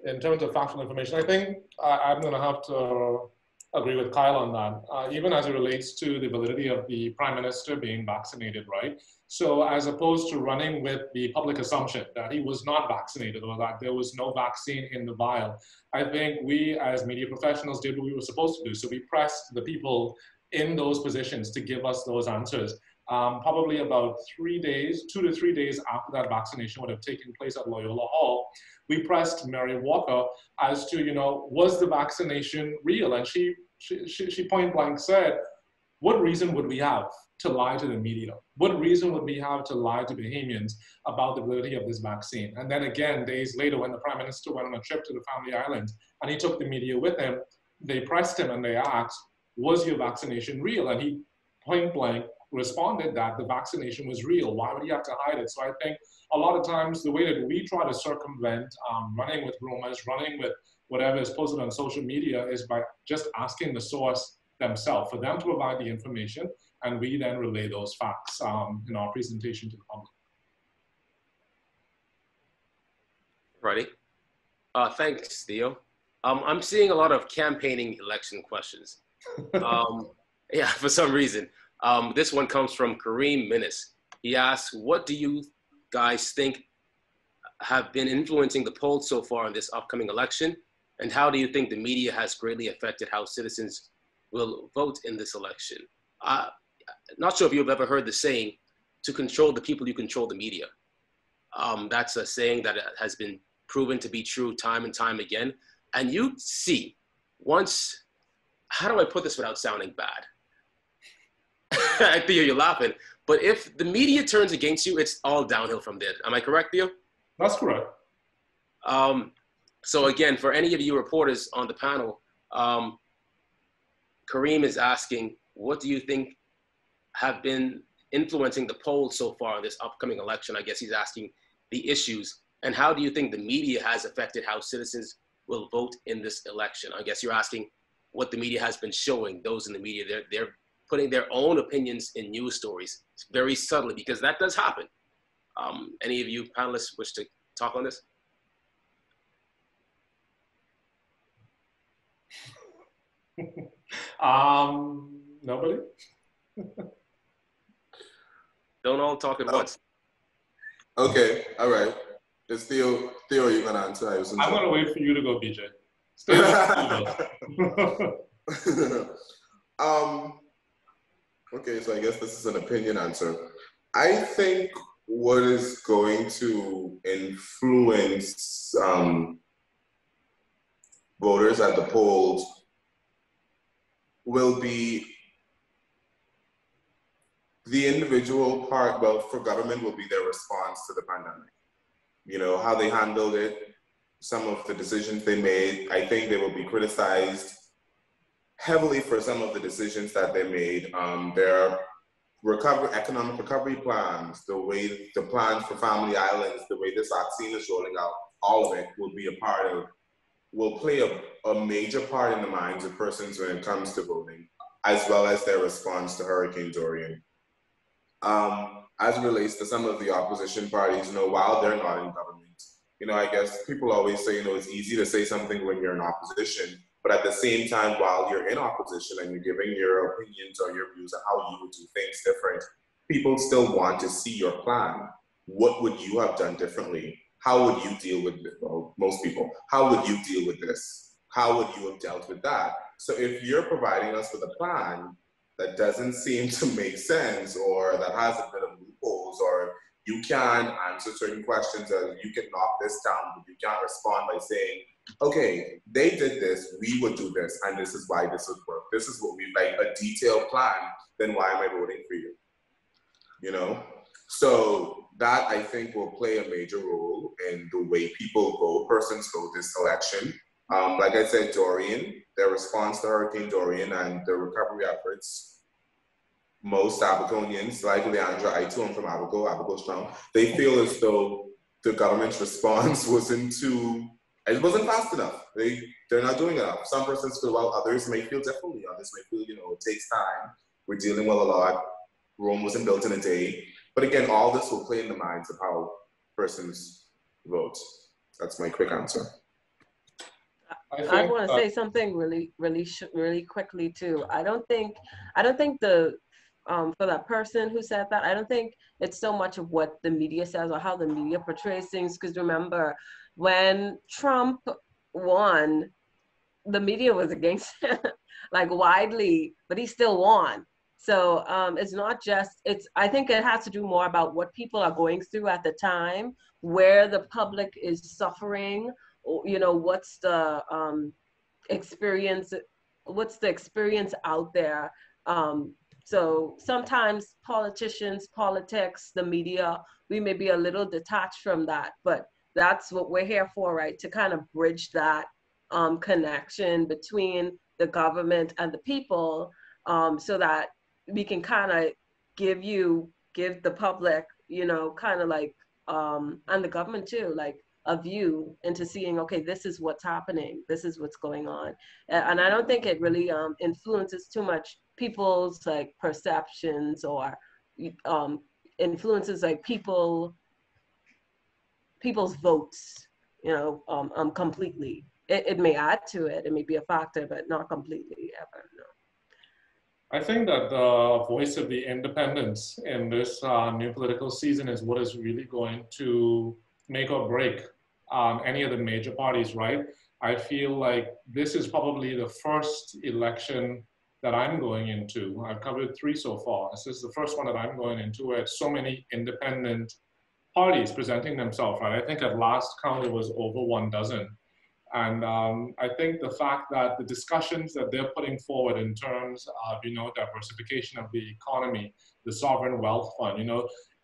[SPEAKER 9] In terms of factual information, I think I'm going to have to agree with Kyle on that, even as it relates to the validity of the prime minister being vaccinated, right? So as opposed to running with the public assumption that he was not vaccinated or that there was no vaccine in the vial, I think we as media professionals did what we were supposed to do. So we pressed the people in those positions to give us those answers. Probably about 2 to 3 days after that vaccination would have taken place at Loyola Hall, we pressed Mary Walker as to, you know, was the vaccination real? And she point blank said, what reason would we have to lie to the media? What reason would we have to lie to Bahamians about the validity of this vaccine? And then again, days later, when the prime minister went on a trip to the Family Islands and he took the media with him, they pressed him and they asked, was your vaccination real? And he point blank responded that the vaccination was real. Why would he have to hide it? So I think a lot of times the way that we try to circumvent running with rumors, running with whatever is posted on social media is by just asking the source themselves for them to provide the information, and we then relay those facts in our presentation to the public.
[SPEAKER 4] Ready? Thanks, Theo. I'm seeing a lot of campaigning election questions. Yeah, for some reason. This one comes from Kareem Minnis. He asks, what do you guys think have been influencing the polls so far in this upcoming election? And how do you think the media has greatly affected how citizens will vote in this election? Not sure if you've ever heard the saying, to control the people, you control the media. That's a saying that has been proven to be true time and time again. And you see, once, how do I put this without sounding bad? I think you're laughing, but if the media turns against you, it's all downhill from there. Am I correct, Theo?
[SPEAKER 9] That's correct.
[SPEAKER 4] So again, for any of you reporters on the panel, Kareem is asking, what do you think have been influencing the polls so far in this upcoming election? I guess he's asking the issues. And how do you think the media has affected how citizens will vote in this election? I guess you're asking what the media has been showing. Those in the media, they're putting their own opinions in news stories very subtly, because that does happen. Any of you panelists wish to talk on this?
[SPEAKER 9] Nobody?
[SPEAKER 4] Don't all talk at once.
[SPEAKER 8] Okay, all right. Is Theo, are you gonna answer?
[SPEAKER 9] I'm gonna wait for you to go, BJ. Stay
[SPEAKER 8] Okay, so I guess this is an opinion answer. I think what is going to influence voters at the polls will be the individual part. Well, for government will be their response to the pandemic. You know, how they handled it, some of the decisions they made. I think they will be criticized heavily for some of the decisions that they made. Their economic recovery plans, the plans for family islands, the way this vaccine is rolling out, all of it will play a major part in the minds of persons when it comes to voting, as well as their response to Hurricane Dorian. As it relates to some of the opposition parties, while they're not in government, I guess people always say, it's easy to say something when you're in opposition, but at the same time, while you're in opposition and you're giving your opinions or your views on how you would do things different, people still want to see your plan. What would you have done differently? How would you deal with it? Well, most people, how would you deal with this? How would you have dealt with that? So if you're providing us with a plan that doesn't seem to make sense, or that has a bit of loopholes, or you can't answer certain questions, or you can knock this down, but you can't respond by saying, okay, they did this, we would do this, and this is why this would work. This is what we like, a detailed plan, then why am I voting for you? So that, I think, will play a major role in the way people vote, persons vote this election. Like I said, Dorian, their response to Hurricane Dorian and the recovery efforts, most Abaconians, like Leandra, I too am from Abaco strong, they feel as though the government's response wasn't fast enough. They're not doing enough. Some persons feel well, others may feel differently. Others may feel, it takes time. We're dealing with a lot. Rome wasn't built in a day. But again, all this will play in the minds of how persons vote. That's my quick answer.
[SPEAKER 5] I want to say something really quickly too. I don't think the for that person who said that, I don't think it's so much of what the media says or how the media portrays things. Because remember, when Trump won, the media was against him, like widely, but he still won. So it's not just, I think it has to do more about what people are going through at the time, where the public is suffering, what's the experience out there. So sometimes politicians, politics, the media, we may be a little detached from that, but that's what we're here for, right? To kind of bridge that connection between the government and the people, so that we can kind of give the public, kind of like, and the government too, like a view into seeing, okay, this is what's happening, this is what's going on. And I don't think it really influences too much people's like perceptions, or influences like people's votes, completely. It may add to it, it may be a factor, but not completely ever, no.
[SPEAKER 9] I think that the voice of the independents in this new political season is what is really going to make or break any of the major parties, right? I feel like this is probably the first election that I'm going into. I've covered 3 so far. This is the first one that I'm going into where so many independent parties presenting themselves, right? I think at last count it was over 1 dozen. And I think the fact that the discussions that they're putting forward in terms of, diversification of the economy, the sovereign wealth fund,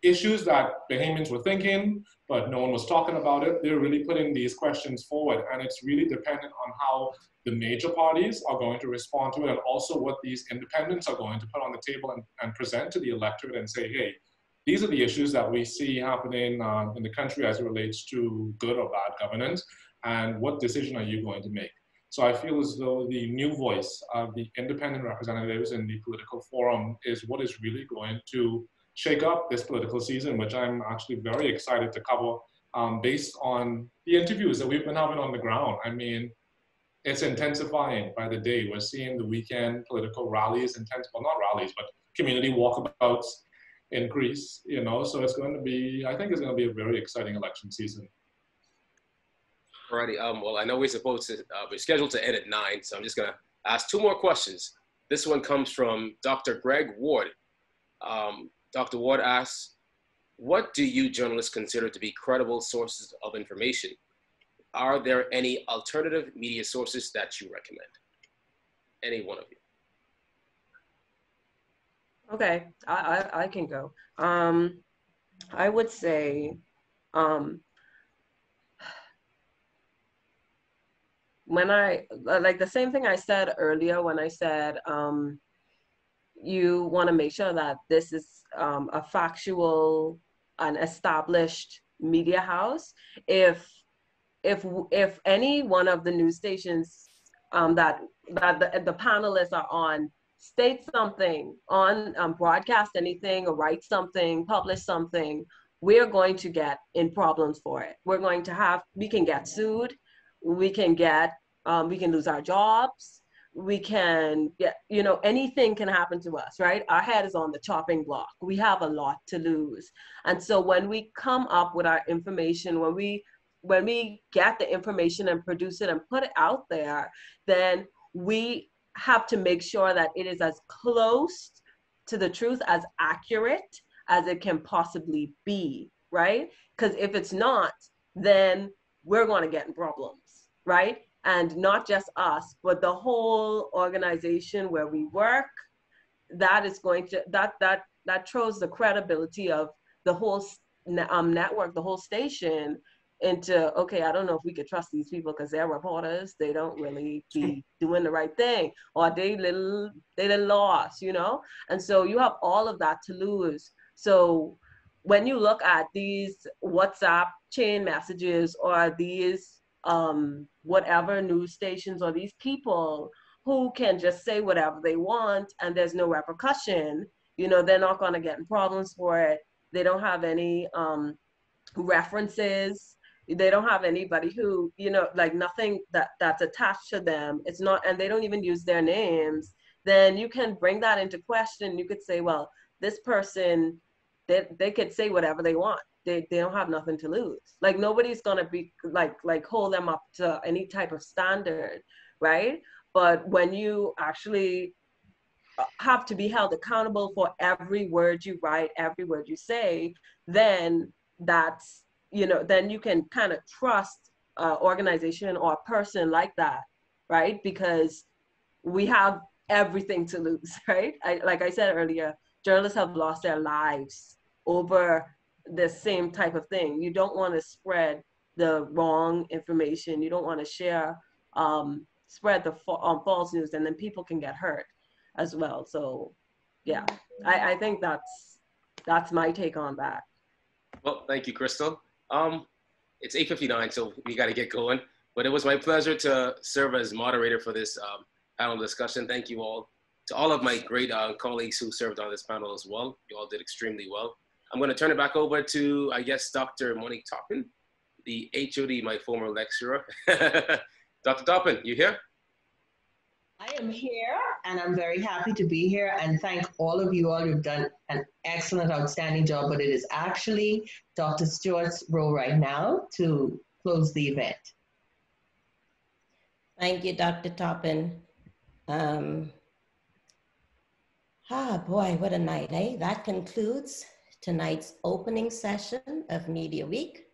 [SPEAKER 9] issues that Bahamians were thinking, but no one was talking about it, they're really putting these questions forward. And it's really dependent on how the major parties are going to respond to it, and also what these independents are going to put on the table and present to the electorate and say, hey, these are the issues that we see happening in the country as it relates to good or bad governance, and what decision are you going to make? So I feel as though the new voice of the independent representatives in the political forum is what is really going to shake up this political season, which I'm actually very excited to cover based on the interviews that we've been having on the ground. I mean, it's intensifying by the day. We're seeing the weekend political rallies, well, not rallies, but community walkabouts increase, so it's going to be, I think it's going to be a very exciting election season.
[SPEAKER 4] Alrighty, well, I know we're scheduled to end at 9, so I'm just gonna ask 2 more questions. This one comes from Dr. Greg Ward. Dr. Ward asks, what do you journalists consider to be credible sources of information? Are there any alternative media sources that you recommend? Any one of you.
[SPEAKER 5] Okay, I can go. I would say, when like the same thing I said earlier when I said you want to make sure that this is a factual and established media house. If any one of the news stations that the panelists are on state something on broadcast anything or write something, publish something, we're going to get in problems for it. We can get sued. We can lose our jobs. We can get, anything can happen to us, right? Our head is on the chopping block. We have a lot to lose. And so when we come up with our information, when we get the information and produce it and put it out there, then we have to make sure that it is as close to the truth, as accurate as it can possibly be, right? Because if it's not, then we're going to get in problems, right? And not just us, but the whole organization where we work, that is going to, that throws the credibility of the whole network, the whole station into, okay, I don't know if we could trust these people because they're reporters. They don't really be doing the right thing, or they little lost, And so you have all of that to lose. So when you look at these WhatsApp chain messages or these whatever news stations or these people who can just say whatever they want and there's no repercussion, they're not going to get in problems for it. They don't have any references. They don't have anybody who, like nothing that's attached to them. It's not, and they don't even use their names. Then you can bring that into question. You could say, well, this person, they could say whatever they want. They don't have nothing to lose. Like nobody's gonna be like hold them up to any type of standard, right? But when you actually have to be held accountable for every word you write, every word you say, then that's, then you can kind of trust an organization or a person like that, right? Because we have everything to lose, right? Like I said earlier, journalists have lost their lives over the same type of thing. You don't want to spread the wrong information. You don't want to spread the false news, and then people can get hurt as well. So yeah, I think that's my take on that.
[SPEAKER 4] Well, thank you, Crystal. It's 8:59, so we got to get going. But it was my pleasure to serve as moderator for this panel discussion. Thank you all. To all of my great colleagues who served on this panel as well. You all did extremely well. I'm going to turn it back over to, I guess, Dr. Monique Toppin, the HOD, my former lecturer. Dr. Toppin, you here?
[SPEAKER 1] I am here and I'm very happy to be here and thank all of you all. You've done an excellent, outstanding job, but it is actually Dr. Stewart's role right now to close the event.
[SPEAKER 2] Thank you, Dr. Toppin. Boy, what a night, eh? That concludes tonight's opening session of Media Week.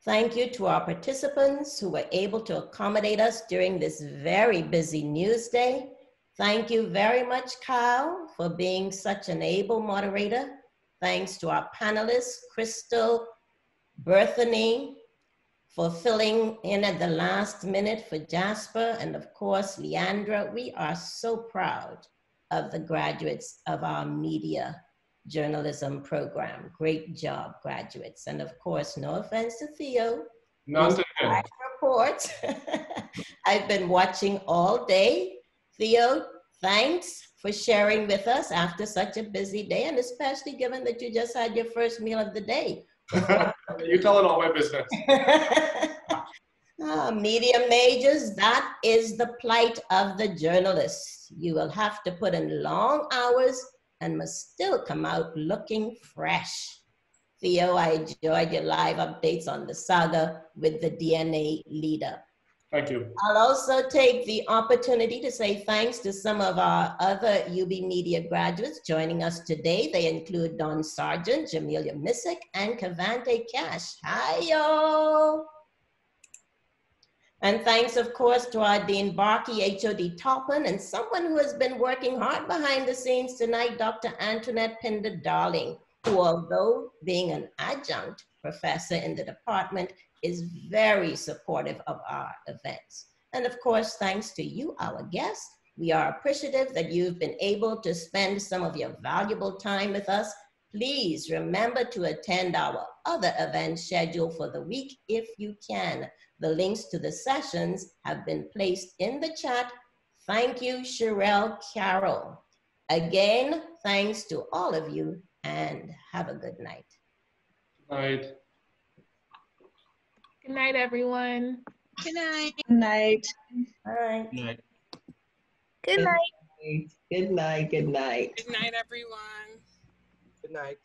[SPEAKER 2] Thank you to our participants who were able to accommodate us during this very busy news day. Thank you very much, Kyle, for being such an able moderator. Thanks to our panelists, Crystal, Berthany, for filling in at the last minute for Jasper, and of course, Leandra. We are so proud of the graduates of our media journalism program. Great job, graduates. And of course, no offense to Theo.
[SPEAKER 9] None taken.
[SPEAKER 2] Reports. I've been watching all day. Theo, thanks for sharing with us after such a busy day, and especially given that you just had your first meal of the day.
[SPEAKER 9] You telling all my business.
[SPEAKER 2] Media majors, that is the plight of the journalists. You will have to put in long hours and must still come out looking fresh. Theo, I enjoyed your live updates on the saga with the DNA leader.
[SPEAKER 9] Thank you.
[SPEAKER 2] I'll also take the opportunity to say thanks to some of our other UB Media graduates joining us today. They include Don Sargent, Jamelia Missick, and Cavante Cash. Hi, y'all. And thanks, of course, to our Dean Barkey, HOD Toppin, and someone who has been working hard behind the scenes tonight, Dr. Antoinette Pinder-Darling, who, although being an adjunct professor in the department, is very supportive of our events. And of course, thanks to you, our guests, we are appreciative that you've been able to spend some of your valuable time with us. Please remember to attend our other events scheduled for the week if you can. The links to the sessions have been placed in the chat. Thank you, Sherelle Carroll. Again, thanks to all of you and have a good night.
[SPEAKER 9] Good night.
[SPEAKER 7] Good night, everyone.
[SPEAKER 10] Good night.
[SPEAKER 1] Good night.
[SPEAKER 2] All right.
[SPEAKER 9] Good night.
[SPEAKER 10] Good night.
[SPEAKER 1] Good night. Good night.
[SPEAKER 6] Good night, everyone.
[SPEAKER 11] Good night.